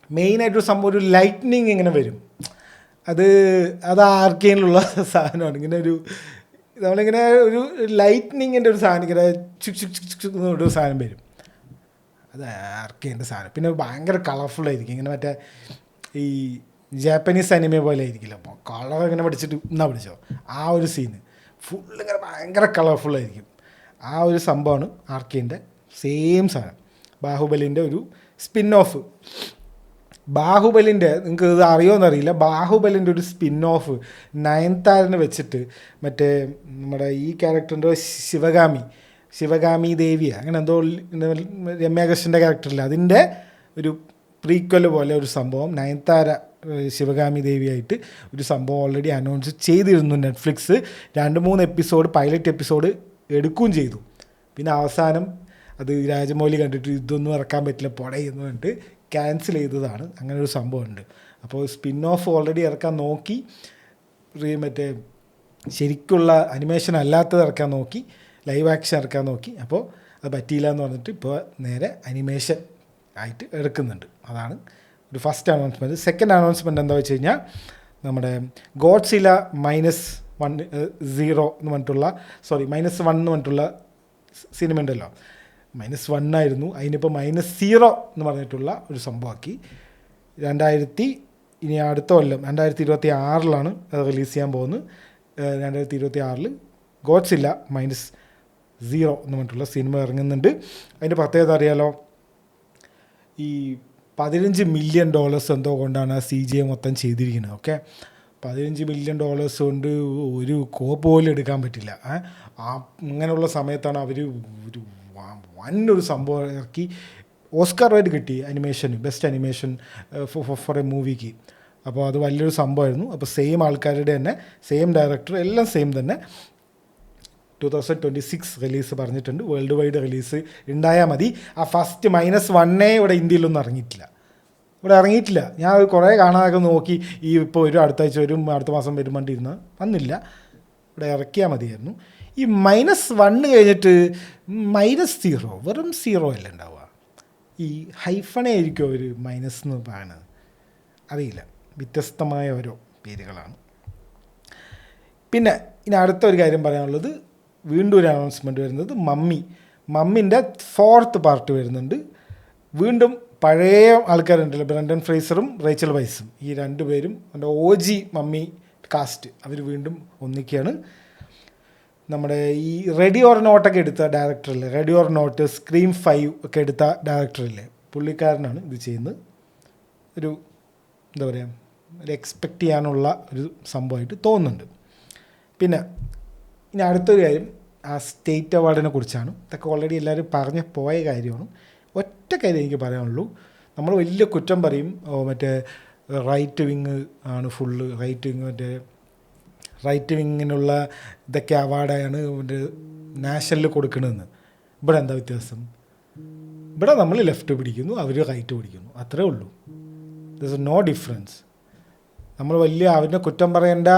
മെയിനായിട്ടൊരു സംഭവം, ഒരു ലൈറ്റ്നിങ് ഇങ്ങനെ വരും. അത് ആർക്കേനിലുള്ള സാധനമാണ്. ഇങ്ങനെ നമ്മളിങ്ങനെ ഒരു ലൈറ്റ്നിങ്ങിൻ്റെ ഒരു സാധനം, ഇങ്ങനെ ചുക്ക് ചുക്ക് ചുക്ക് ചുക്ക് ഒരു സാധനം വരും. അത് ആർക്കേൻ്റെ സാധനം. പിന്നെ ഭയങ്കര കളർഫുള്ളായിരിക്കും. ഇങ്ങനെ മറ്റേ ഈ ജാപ്പനീസ് അനിമെ പോലെ ആയിരിക്കില്ല. അപ്പോൾ കളർ ഇങ്ങനെ പഠിച്ചിട്ട് എന്നാ പഠിച്ചോ, ആ ഒരു സീന് ഫുള്ള് ഇങ്ങനെ ഭയങ്കര കളർഫുള്ളായിരിക്കും. ആ ഒരു സംഭവമാണ് ആർക്കേൻ്റെ സെയിം സാധനം. ബാഹുബലിൻ്റെ ഒരു സ്പിൻ ഓഫ്. ബാഹുബലിൻ്റെ, നിങ്ങൾക്ക് ഇത് അറിയുമെന്നറിയില്ല, ബാഹുബലിൻ്റെ ഒരു സ്പിൻ ഓഫ് നയൻതാരനെ വെച്ചിട്ട് മറ്റേ നമ്മുടെ ഈ ക്യാരക്ടറിൻ്റെ ശിവഗാമി ദേവിയാണ്, അങ്ങനെ എന്തോ രമ്യാകൃഷ്ണൻ്റെ ക്യാരക്ടറില്ല, അതിൻ്റെ ഒരു പ്രീക്വൽ പോലെ ഒരു സംഭവം നയൻതാര ശിവഗാമി ദേവിയായിട്ട് ഒരു സംഭവം ഓൾറെഡി അനൗൺസ് ചെയ്തിരുന്നു നെറ്റ്ഫ്ലിക്സ്. 2-3 എപ്പിസോഡ്, പൈലറ്റ് എപ്പിസോഡ് എടുക്കുകയും ചെയ്തു. പിന്നെ അവസാനം അത് രാജമൗലി കണ്ടിട്ട് ഇതൊന്നും ഇറക്കാൻ പറ്റില്ല പൊടേ എന്ന് പറഞ്ഞിട്ട് ക്യാൻസൽ ചെയ്തതാണ്. അങ്ങനെ ഒരു സംഭവമുണ്ട്. അപ്പോൾ സ്പിൻ ഓഫ് ഓൾറെഡി ഇറക്കാൻ നോക്കി, മറ്റേ ശരിക്കുള്ള അനിമേഷൻ അല്ലാത്തത് ഇറക്കാൻ നോക്കി, ലൈവ് ആക്ഷൻ ഇറക്കാൻ നോക്കി. അപ്പോൾ അത് പറ്റിയില്ല എന്ന് പറഞ്ഞിട്ട് ഇപ്പോൾ നേരെ അനിമേഷൻ ആയിട്ട് എടുക്കുന്നുണ്ട്. അതാണ് ഒരു ഫസ്റ്റ് അനൗൺസ്മെൻറ്റ്. സെക്കൻഡ് അനൗൺസ്മെൻറ്റ് എന്താ വെച്ച് കഴിഞ്ഞാൽ, നമ്മുടെ ഗോഡ്സില -1 എന്ന് പറഞ്ഞിട്ടുള്ള -1 എന്ന് പറഞ്ഞിട്ടുള്ള സിനിമ ഉണ്ടല്ലോ, -1 ആയിരുന്നു, അതിനിപ്പോൾ -0 എന്ന് പറഞ്ഞിട്ടുള്ള ഒരു സംഭവമാക്കി. ഇനി അടുത്ത കൊല്ലം 2026 അത് റിലീസ് ചെയ്യാൻ പോകുന്നത്. 2026 ഗോഡ്സില്ല -0 എന്ന് പറഞ്ഞിട്ടുള്ള സിനിമ ഇറങ്ങുന്നുണ്ട്. അതിൻ്റെ പ്രത്യേകത അറിയാലോ, ഈ $15 മില്യൺ എന്തോ കൊണ്ടാണ് ആ CGI മൊത്തം ചെയ്തിരിക്കുന്നത്. ഓക്കെ, $15 മില്യൺ കൊണ്ട് ഒരു കോപ്പ് പോലും എടുക്കാൻ പറ്റില്ല. അങ്ങനെയുള്ള സമയത്താണ് അവർ ഒരു വന്നൊരു സംഭവം ഇറക്കി ഓസ്കാർ വരെ കിട്ടി അനിമേഷന്, ബെസ്റ്റ് അനിമേഷൻ ഫോർ എ മൂവിക്ക്. അപ്പോൾ അത് വലിയൊരു സംഭവമായിരുന്നു. അപ്പോൾ സെയിം ആൾക്കാരുടെ തന്നെ, സെയിം ഡയറക്ടർ, എല്ലാം സെയിം തന്നെ 2026 റിലീസ് പറഞ്ഞിട്ടുണ്ട്. വേൾഡ് വൈഡ് റിലീസ് ഉണ്ടായാൽ മതി. ആ ഫസ്റ്റ് -1 ഇവിടെ ഇന്ത്യയിലൊന്നും ഇറങ്ങിയിട്ടില്ല. ഞാൻ കുറേ കാണാനൊക്കെ നോക്കി. ഇപ്പോൾ അടുത്ത ആഴ്ച വരും, അടുത്ത മാസം വരുമ്പോണ്ടിരുന്ന് വന്നില്ല. ഇവിടെ ഇറക്കിയാൽ മതിയായിരുന്നു. ഈ -1 കഴിഞ്ഞിട്ട് -0, വെറും 0 അല്ല ഉണ്ടാവുക. ഈ ഹൈഫണേ ആയിരിക്കും അവർ മൈനസ് എന്ന് പറയുന്നത്, അറിയില്ല. വ്യത്യസ്തമായ ഓരോ പേരുകളാണ്. പിന്നെ ഇനി അടുത്തൊരു കാര്യം പറയാനുള്ളത്, വീണ്ടും ഒരു അനൗൺസ്മെൻറ്റ് വരുന്നത്, മമ്മിൻ്റെ 4th പാർട്ട് വരുന്നുണ്ട്. വീണ്ടും പഴയ ആൾക്കാരുണ്ടല്ലോ, ബ്രണ്ടൻ ഫ്രേസറും റേച്ചൽ വൈസും, ഈ 2 പേരും എൻ്റെ OG മമ്മി കാസ്റ്റ്, അവർ വീണ്ടും ഒന്നിക്കുകയാണ്. നമ്മുടെ ഈ റെഡി ഓർ നോട്ടൊക്കെ എടുത്ത ഡയറക്ടറല്ലേ, റെഡി ഓർ നോട്ട്, സ്ക്രീം 5 ഒക്കെ എടുത്ത ഡയറക്ടറല്ലേ, പുള്ളിക്കാരനാണ് ഇത് ചെയ്യുന്നത്. ഒരു എന്താ പറയുക, ഒരു എക്സ്പെക്റ്റ് ചെയ്യാനുള്ള ഒരു സംഭവമായിട്ട് തോന്നുന്നുണ്ട്. പിന്നെ ഇനി അടുത്തൊരു കാര്യം, ആ സ്റ്റേറ്റ് അവാർഡിനെ കുറിച്ചാണ്. ഇതൊക്കെ ഓൾറെഡി എല്ലാവരും പറഞ്ഞ് പോയ കാര്യമാണ്. ഒറ്റ കാര്യം എനിക്ക് പറയാനുള്ളൂ, നമ്മൾ വലിയ കുറ്റം പറയും, മറ്റേ റൈറ്റ് വിങ് ആണ് ഫുള്ള്, റൈറ്റ് വിങ്ങിനുള്ള ഇതൊക്കെ അവാർഡാണ് നാഷണലിൽ കൊടുക്കണമെന്ന്. ഇവിടെ എന്താ വ്യത്യാസം? ഇവിടെ നമ്മൾ ലെഫ്റ്റ് പിടിക്കുന്നു, അവർ റൈറ്റ് പിടിക്കുന്നു, അത്രേ ഉള്ളൂ. There is no difference. നമ്മൾ വലിയ അവനെ കുറ്റം പറയേണ്ട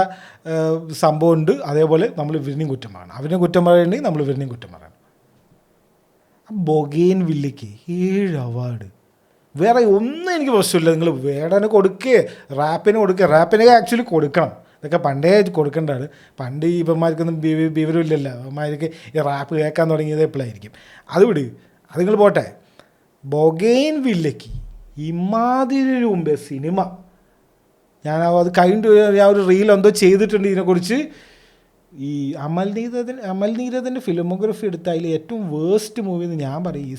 സംഭവമുണ്ട്, അതേപോലെ നമ്മൾ ഇവരിനെയും കുറ്റം പറയണം. അവനെ കുറ്റം പറയണമെങ്കിൽ നമ്മൾ ഇവരിനെയും കുറ്റം പറയണം. ബൊഗെയിൻ വില്ലയ്ക്ക് 7 അവാർഡ്, വേറെ ഒന്നും എനിക്ക് പ്രശ്നമില്ല. നിങ്ങൾ വേടന് കൊടുക്കുക, റാപ്പിനൊക്കെ ആക്ച്വലി കൊടുക്കണം. ഇതൊക്കെ പണ്ടേ കൊടുക്കേണ്ടതാണ്. പണ്ട് ഈ ഇവന്മാർക്കൊന്നും വിവരമില്ലല്ലോ. ഇവന്മാർക്ക് ഈ റാപ്പ് കേൾക്കാൻ തുടങ്ങിയത് എപ്പോഴായിരിക്കും. അത് വിട്, അത് നിങ്ങൾ പോട്ടെ. ബൊഗെയിൻ വില്ലയ്ക്ക് ഇമാതിരി മുമ്പേ സിനിമ, ഞാൻ അത് കഴിഞ്ഞിട്ട് ഞാൻ ഒരു റീൽ എന്തോ ചെയ്തിട്ടുണ്ട് ഇതിനെക്കുറിച്ച്. ഈ അമൽ നീരദിൻ്റെ ഫിലിമോഗ്രഫി എടുത്ത അതിൽ ഏറ്റവും വേസ്റ്റ് മൂവി എന്ന് ഞാൻ പറയും ഈ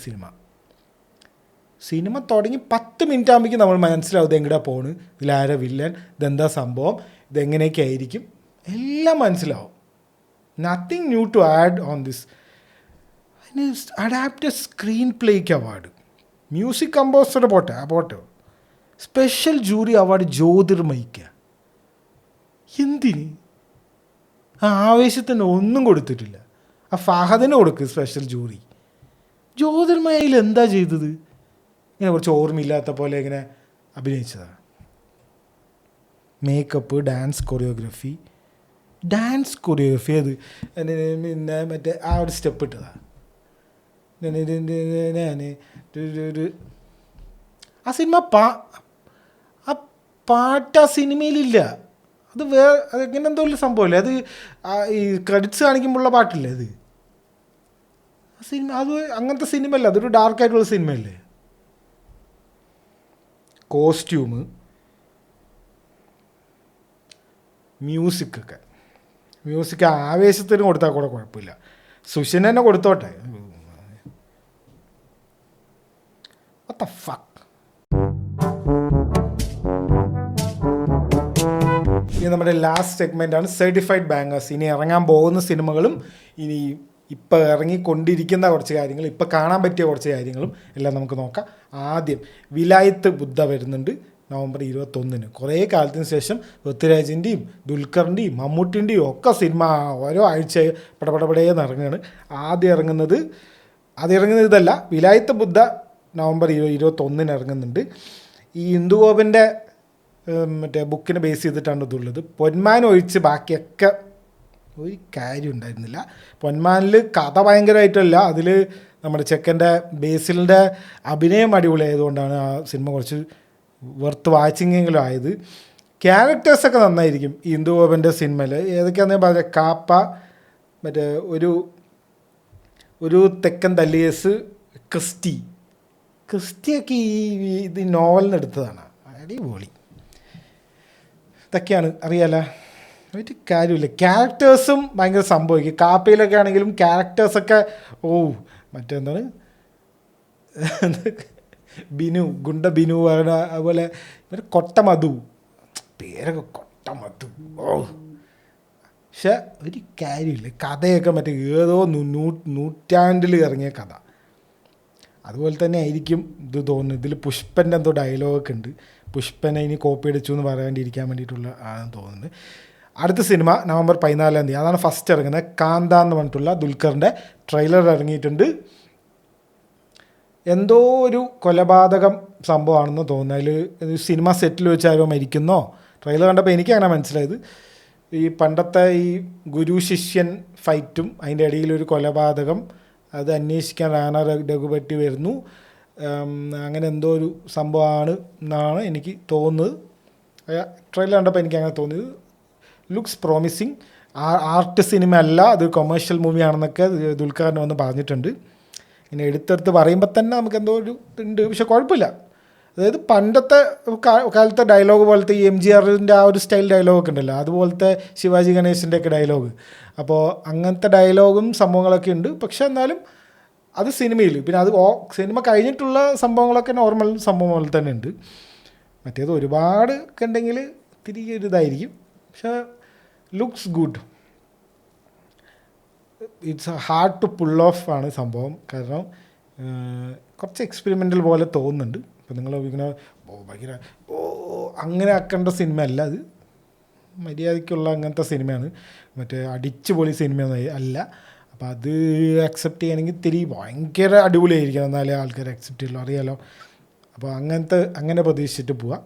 സിനിമ തുടങ്ങി 10 മിനിറ്റ് ആകുമ്പോഴേക്കും നമ്മൾ മനസ്സിലാവും ഇതെങ്ങടാ പോണ്, ഇതിലാരാ വില്ലൻ, ഇതെന്താ സംഭവം, ഇതെങ്ങനെയൊക്കെ ആയിരിക്കും, എല്ലാം മനസ്സിലാവും. Nothing new to add on this. Adapted screen പ്ലേക്ക് അവാർഡ്, മ്യൂസിക് കമ്പോസറുടെ പോട്ടെ, സ്പെഷ്യൽ ജൂറി അവാർഡ് ജ്യോതിർമയിക്ക. എന്തിന്? ആ ആവേശത്തിന് ഒന്നും കൊടുത്തിട്ടില്ല. ആ ഫഹദിന് കൊടുക്ക് സ്പെഷ്യൽ ജൂറി. ജ്യോതിർമയിൽ എന്താ ചെയ്തത്? ഇങ്ങനെ കുറച്ച് ഓർമ്മയില്ലാത്ത പോലെ ഇങ്ങനെ അഭിനയിച്ചതാണ്. മേക്കപ്പ്, ഡാൻസ് കൊറിയോഗ്രഫി അത് പിന്നെ മറ്റേ ആ ഒരു സ്റ്റെപ്പ് ഇട്ടതാണ്. ആ സിനിമ ആ പാട്ട് ആ സിനിമയിലില്ല. അത് അതെങ്ങനെ എന്തോ ഒരു സംഭവമല്ലേ അത്, ഈ ക്രെഡിറ്റ്സ് കാണിക്കുമ്പോഴുള്ള പാട്ടില്ലേ അത്. ആ സിനിമ അത് അങ്ങനത്തെ സിനിമയല്ല, അതൊരു ഡാർക്കായിട്ടുള്ള സിനിമയല്ലേ. കോസ്റ്റ്യൂം, മ്യൂസിക് ആവേശത്തിന് കൊടുത്താൽ കൂടെ കുഴപ്പമില്ല. സുഷിന് തന്നെ കൊടുത്തോട്ടെ. What the fuck? ഇനി നമ്മുടെ ലാസ്റ്റ് സെഗ്മെൻ്റാണ് സർട്ടിഫൈഡ് ബാങ്കേഴ്സ്. ഇനി ഇറങ്ങാൻ പോകുന്ന സിനിമകളും ഇനി ഇപ്പോൾ ഇറങ്ങിക്കൊണ്ടിരിക്കുന്ന കുറച്ച് കാര്യങ്ങൾ, ഇപ്പോൾ കാണാൻ പറ്റിയ കുറച്ച് കാര്യങ്ങളും എല്ലാം നമുക്ക് നോക്കാം. ആദ്യം വിലായത്ത് ബുദ്ധ വരുന്നുണ്ട് November 21. കുറേ കാലത്തിന് ശേഷം പൃഥ്വിരാജിൻ്റെയും ദുൽഖറിൻ്റെയും മമ്മൂട്ടിൻ്റെയും ഒക്കെ സിനിമ ഓരോ ആഴ്ച പടപടപടേന്ന് ഇറങ്ങുകയാണ്. ആദ്യം ഇറങ്ങുന്നത് ഇതല്ല, വിലായത്ത് ബുദ്ധ November 21 ഇറങ്ങുന്നുണ്ട്. ഈ ഇന്ദുഗോപൻ്റെ മറ്റേ ബുക്കിനെ ബേസ് ചെയ്തിട്ടാണ് ഇതുള്ളത്. പൊന്മാൻ ഒഴിച്ച് ബാക്കിയൊക്കെ ഒരു കാര്യം ഉണ്ടായിരുന്നില്ല. പൊന്മാനിൽ കഥ ഭയങ്കരമായിട്ടല്ല, അതിൽ നമ്മുടെ ചെക്കൻ്റെ ബേസിലിൻ്റെ അഭിനയം അടിപൊളിയായതുകൊണ്ടാണ് ആ സിനിമ കുറച്ച് വർത്ത് വാച്ചിങ്ങെങ്കിലും ആയത്. ക്യാരക്ടേഴ്സൊക്കെ നന്നായിരിക്കും ഈ ഇന്ദുഗോപൻ്റെ സിനിമയിൽ. ഏതൊക്കെയാണെന്ന് പറഞ്ഞാൽ കാപ്പ, മറ്റേ ഒരു തെക്കൻ തല്ലിയേസ്, ക്രിസ്റ്റിയൊക്കെ ഇത് നോവലിന് എടുത്തതാണ്. അടിപൊളി. ഇതൊക്കെയാണ് അറിയാലോ, ഒരു കാര്യമില്ല. ക്യാരക്ടേഴ്സും ഭയങ്കര സംഭവിക്കും. കാപ്പയിലൊക്കെ ആണെങ്കിലും ക്യാരക്ടേഴ്സൊക്കെ മറ്റെന്താണ് ബിനു, ഗുണ്ട ബിനു അതുപോലെ ഇവർ കൊട്ട മധു, പേരൊക്കെ കൊട്ട മധു. ഓ, പക്ഷെ ഒരു കാര്യമില്ല, കഥയൊക്കെ മറ്റേ ഏതോ നൂറ്റാണ്ടിൽ ഇറങ്ങിയ കഥ അതുപോലെ തന്നെ ആയിരിക്കും ഇത് തോന്നുന്നു. ഇതിൽ പുഷ്പൻ്റെ എന്തോ ഡയലോഗൊക്കെ ഉണ്ട്, പുഷ്പനെ ഇനി കോപ്പി അടിച്ചു എന്ന് പറയാണ്ടിരിക്കാൻ വേണ്ടിയിട്ടുള്ള ആണെന്ന് തോന്നുന്നത്. അടുത്ത സിനിമ November 14, അതാണ് ഫസ്റ്റ് ഇറങ്ങുന്നത്. കാന്ത എന്ന് പറഞ്ഞിട്ടുള്ള ദുൽഖറിൻ്റെ ട്രെയിലർ ഇറങ്ങിയിട്ടുണ്ട്. എന്തോ ഒരു കൊലപാതകം സംഭവമാണെന്ന് തോന്നുന്നു. അതിൽ സിനിമ സെറ്റിൽ വെച്ച് ആരോ മരിക്കുന്നോ, ട്രെയിലർ കണ്ടപ്പോൾ എനിക്കങ്ങനെ മനസ്സിലായത്. ഈ പണ്ടത്തെ ഈ ഗുരു ശിഷ്യൻ ഫൈറ്റും അതിൻ്റെ ഇടയിലൊരു കൊലപാതകം, അത് അന്വേഷിക്കാൻ റാണ രഘുപതി വരുന്നു, അങ്ങനെ എന്തോ ഒരു സംഭവമാണ് എന്നാണ് എനിക്ക് തോന്നുന്നത്. ട്രെയിലർ കണ്ടപ്പോൾ എനിക്കങ്ങനെ തോന്നിയത്. Looks promising. ആർട്ട് സിനിമ അല്ല, അത് കൊമേഴ്ഷ്യൽ മൂവിയാണെന്നൊക്കെ ദുൽഖറിന് വന്ന് പറഞ്ഞിട്ടുണ്ട്. ഇങ്ങനെ എടുത്തെടുത്ത് പറയുമ്പോൾ തന്നെ നമുക്ക് എന്തോ ഒരു ഉണ്ട്, പക്ഷെ കുഴപ്പമില്ല. അതായത് പണ്ടത്തെ കാലത്തെ ഡയലോഗ് പോലത്തെ ഈ MGRൻ്റെ ആ ഒരു സ്റ്റൈൽ ഡയലോഗൊക്കെ ഉണ്ടല്ലോ, അതുപോലത്തെ ശിവാജി ഗണേശൻ്റെ ഒക്കെ ഡയലോഗ്. അപ്പോൾ അങ്ങനത്തെ ഡയലോഗും സംഭവങ്ങളൊക്കെ ഉണ്ട്. പക്ഷെ എന്നാലും അത് സിനിമയിൽ, പിന്നെ അത് സിനിമ കഴിഞ്ഞിട്ടുള്ള സംഭവങ്ങളൊക്കെ നോർമൽ സംഭവം പോലെ തന്നെ ഉണ്ട്. മറ്റേത് ഒരുപാട് ഉണ്ടെങ്കിൽ തിരികെ ഒരു ഇതായിരിക്കും. പക്ഷെ looks good. It's hard to pull off ആണ് സംഭവം. കാരണം കുറച്ച് എക്സ്പെരിമെൻ്റൽ പോലെ തോന്നുന്നുണ്ട്. അപ്പോൾ നിങ്ങൾ ഇങ്ങനെ ഭയങ്കര അങ്ങനെ ആക്കേണ്ട സിനിമ അല്ല അത്, മര്യാദയ്ക്കുള്ള അങ്ങനത്തെ സിനിമയാണ്, മറ്റേ അടിച്ചുപൊളി സിനിമയൊന്നും അല്ല. അപ്പോൾ അത് അക്സെപ്റ്റ് ചെയ്യണമെങ്കിൽ ഭയങ്കര അടിപൊളിയായിരിക്കണം, എന്നാലേ ആൾക്കാർ അക്സെപ്റ്റ് ചെയ്യുള്ളൂ, അറിയാലോ. അപ്പോൾ അങ്ങനെ പ്രതീക്ഷിച്ചിട്ട് പോവാം,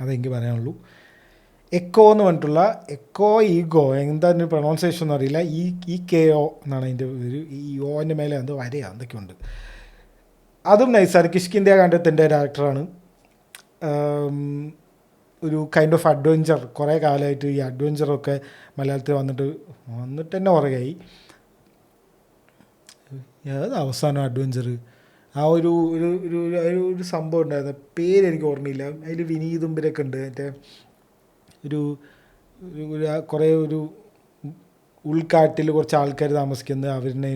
അതെനിക്ക് പറയാനുള്ളൂ. എക്കോ എന്ന് പറഞ്ഞിട്ടുള്ള എക്കോ ഈഗോ, എന്താ പ്രൊണൗൺസിയേഷൻ ഒന്നും അറിയില്ല, EKO എന്നാണ് അതിൻ്റെ ഒരു, ഈ ഓൻ്റെ മേലെ എന്തോ വരയാണ് എന്തൊക്കെയുണ്ട്. അതും നൈസാണ്. കിഷ്കിന്ധ്യ കാണ്ഡത്തിൻ്റെ ഡയറക്ടറാണ്. ഒരു കൈൻഡ് ഓഫ് അഡ്വഞ്ചർ, കുറേ കാലമായിട്ട് ഈ അഡ്വഞ്ചറൊക്കെ മലയാളത്തിൽ വന്നിട്ട് തന്നെ കുറേയായി. ഏത് അവസാനം അഡ്വഞ്ചർ, ആ ഒരു സംഭവം ഉണ്ടായിരുന്നു, പേരെനിക്ക് ഓർമ്മയില്ല. അതിൽ വിനീതുമ്പരൊക്കെ ഉണ്ട്, മറ്റേ കുറേ ഒരു ഉൾക്കാട്ടിൽ കുറച്ച് ആൾക്കാർ താമസിക്കുന്നത്, അവരുടെ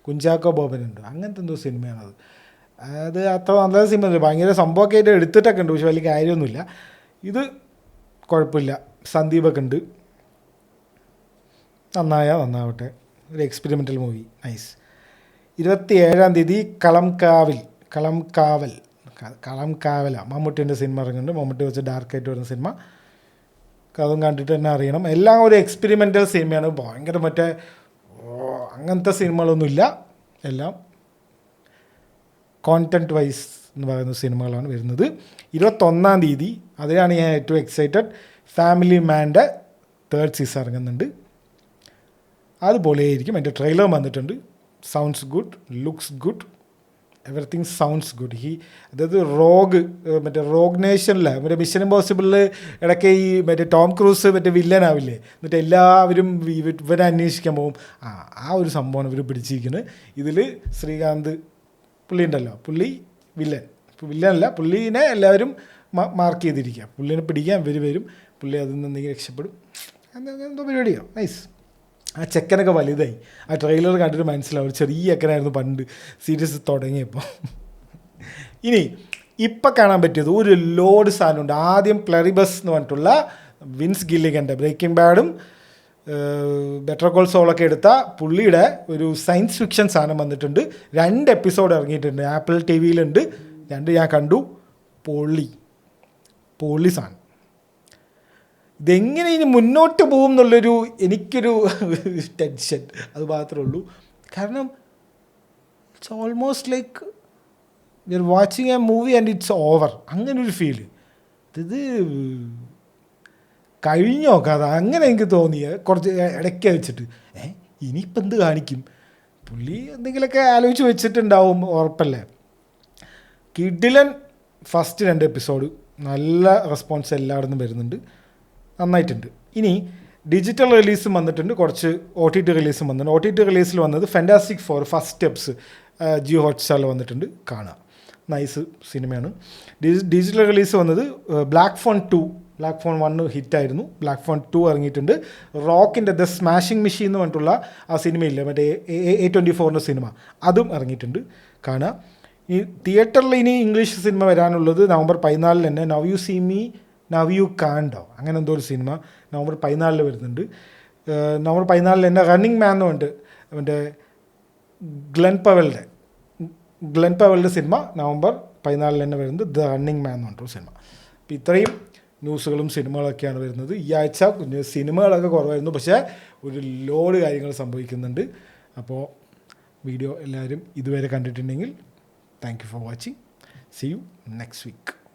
കുഞ്ചാക്കോ ബോബനുണ്ട്, അങ്ങനത്തെ എന്തോ സിനിമയാണത്. അത് അത്ര നല്ല സിനിമ, ഭയങ്കര സംഭവമൊക്കെ ആയിട്ട് എടുത്തിട്ടൊക്കെ ഉണ്ട്, പക്ഷെ വലിയ കാര്യമൊന്നുമില്ല. ഇത് കുഴപ്പമില്ല. സന്ദീപൊക്കെ ഉണ്ട്, നന്നാവട്ടെ. ഒരു എക്സ്പെരിമെൻ്റൽ മൂവി, നൈസ്. 27 കളംകാവലാണ് മമ്മൂട്ടിൻ്റെ സിനിമ ഇറങ്ങുന്നുണ്ട്. മമ്മൂട്ടി വെച്ച് ഡാർക്കായിട്ട് വരുന്ന സിനിമ, അതും കണ്ടിട്ട് തന്നെ അറിയണം. എല്ലാം ഒരു എക്സ്പെരിമെൻ്റൽ സിനിമയാണ്, ഭയങ്കര മറ്റേ അങ്ങനത്തെ സിനിമകളൊന്നുമില്ല, എല്ലാം കോണ്ടൻറ്റ് വൈസ് എന്ന് പറയുന്ന സിനിമകളാണ് വരുന്നത്. 21 അതിലാണ് ഞാൻ ഏറ്റവും എക്സൈറ്റഡ്. ഫാമിലി മാൻ്റെ 3rd സീസൺ ഇറങ്ങുന്നുണ്ട്, അതുപോലെയായിരിക്കും. എൻ്റെ ട്രെയിലർ വന്നിട്ടുണ്ട്. Sounds good, looks good, everything sounds good. അതായത് റോഗ് നേഷനിലെ മറ്റേ മിഷൻ ഇമ്പോസിബിളിൽ ഇടയ്ക്ക് ഈ മറ്റേ ടോം ക്രൂസ് മറ്റേ വില്ലനാവില്ലേ, എന്നിട്ട് എല്ലാവരും ഇവരെ അന്വേഷിക്കാൻ പോകും, ആ ഒരു സംഭവമാണ് ഇവർ പിടിച്ചിരിക്കുന്നത്. ഇതിൽ ശ്രീകാന്ത് പുള്ളി ഉണ്ടല്ലോ, പുള്ളി വില്ലനല്ല, പുള്ളീനെ എല്ലാവരും മാർക്ക് ചെയ്തിരിക്കുക, പുള്ളീനെ പിടിക്കാൻ ഇവർ വരും, പുള്ളി അതിൽ നിന്ന് എന്തെങ്കിലും രക്ഷപ്പെടും, എന്തോ പരിപാടിയോ. നൈസ്. ആ ചെക്കനൊക്കെ വലുതായി, ആ ട്രെയിലർ കണ്ടിട്ട് മനസ്സിലാവും, ചെറിയ ചെക്കനായിരുന്നു പണ്ട് സീരീസ് തുടങ്ങിയപ്പോൾ. ഇനി ഇപ്പം കാണാൻ പറ്റിയത് ഒരു ലോഡ് സാധനമുണ്ട്. ആദ്യം പ്ലറിബസ് എന്ന് പറഞ്ഞിട്ടുള്ള വിൻസ് ഗില്ലിഗൻ്റെ ബ്രേക്കിംഗ് ബാഡും ബെറ്റർ കോൾ സോളൊക്കെ എടുത്ത പുള്ളിയുടെ ഒരു സയൻസ് ഫിക്ഷൻ സാധനം വന്നിട്ടുണ്ട്. 2 എപ്പിസോഡ് ഇറങ്ങിയിട്ടുണ്ട്, ആപ്പിൾ TVയിലുണ്ട്, 2 ഞാൻ കണ്ടു. പൊള്ളി സാധനം. ഇതെങ്ങനെ ഇനി മുന്നോട്ട് പോകും എന്നുള്ളൊരു എനിക്കൊരു ടെൻഷൻ, അത് മാത്രമേ ഉള്ളൂ. കാരണം it's almost like you are watching A movie and it's over, അങ്ങനൊരു ഫീല്. ഇത് കഴിഞ്ഞോ കഥ, അങ്ങനെ എനിക്ക് തോന്നിയ കുറച്ച് ഇടയ്ക്ക് വെച്ചിട്ട് ഇനിയിപ്പോൾ എന്ത് കാണിക്കും, പുള്ളി എന്തെങ്കിലുമൊക്കെ ആലോചിച്ച് വെച്ചിട്ടുണ്ടാവും, ഉറപ്പല്ലേ. കിഡിലൻ ഫസ്റ്റ് 2 എപ്പിസോഡ്, നല്ല റെസ്പോൺസ് എല്ലായിടത്തും നിന്നും വരുന്നുണ്ട്, നന്നായിട്ടുണ്ട്. ഇനി ഡിജിറ്റൽ റിലീസും വന്നിട്ടുണ്ട്, കുറച്ച് OTT റിലീസും വന്നിട്ടുണ്ട്. OTT റിലീസിൽ വന്നത് ഫാൻറ്റാസ്റ്റിക് 4 ഫസ്റ്റ് സ്റ്റെപ്സ് ജിയോ ഹോട്ട്സ്റ്റാറിൽ വന്നിട്ടുണ്ട്, കാണാം, നൈസ് സിനിമയാണ്. ഡിജിറ്റൽ റിലീസ് വന്നത് ബ്ലാക്ക് ഫോൺ 1 ഹിറ്റായിരുന്നു, ബ്ലാക്ക് ഫോൺ 2 ഇറങ്ങിയിട്ടുണ്ട്. റോക്കിൻ്റെ ദ സ്മാഷിംഗ് മെഷീൻ എന്ന് പറഞ്ഞിട്ടുള്ള ആ സിനിമയില്ലേ, മറ്റേ A24 സിനിമ, അതും ഇറങ്ങിയിട്ടുണ്ട്, കാണുക. ഈ തിയേറ്ററിൽ ഇനി ഇംഗ്ലീഷ് സിനിമ വരാനുള്ളത് നവംബർ 14 തന്നെ now you see me now you കാണ്ടോ അങ്ങനെ എന്തോ ഒരു സിനിമ നവംബർ 14 വരുന്നുണ്ട്. നവംബർ 14 തന്നെ റണ്ണിങ് മാൻ എന്ന് പറഞ്ഞിട്ട് അവൻ്റെ ഗ്ലെൻ പവലിൻ്റെ സിനിമ നവംബർ 14 തന്നെ വരുന്നത് ദ റണ്ണിങ് മാൻ എന്ന് പറഞ്ഞിട്ടൊരു സിനിമ. അപ്പോൾ ഇത്രയും ന്യൂസുകളും സിനിമകളൊക്കെയാണ് വരുന്നത്. ഈ ആഴ്ച സിനിമകളൊക്കെ കുറവായിരുന്നു, പക്ഷേ ഒരു ലോഡ് കാര്യങ്ങൾ സംഭവിക്കുന്നുണ്ട്. അപ്പോൾ വീഡിയോ എല്ലാവരും ഇതുവരെ കണ്ടിട്ടുണ്ടെങ്കിൽ thank you for watching. See you next week.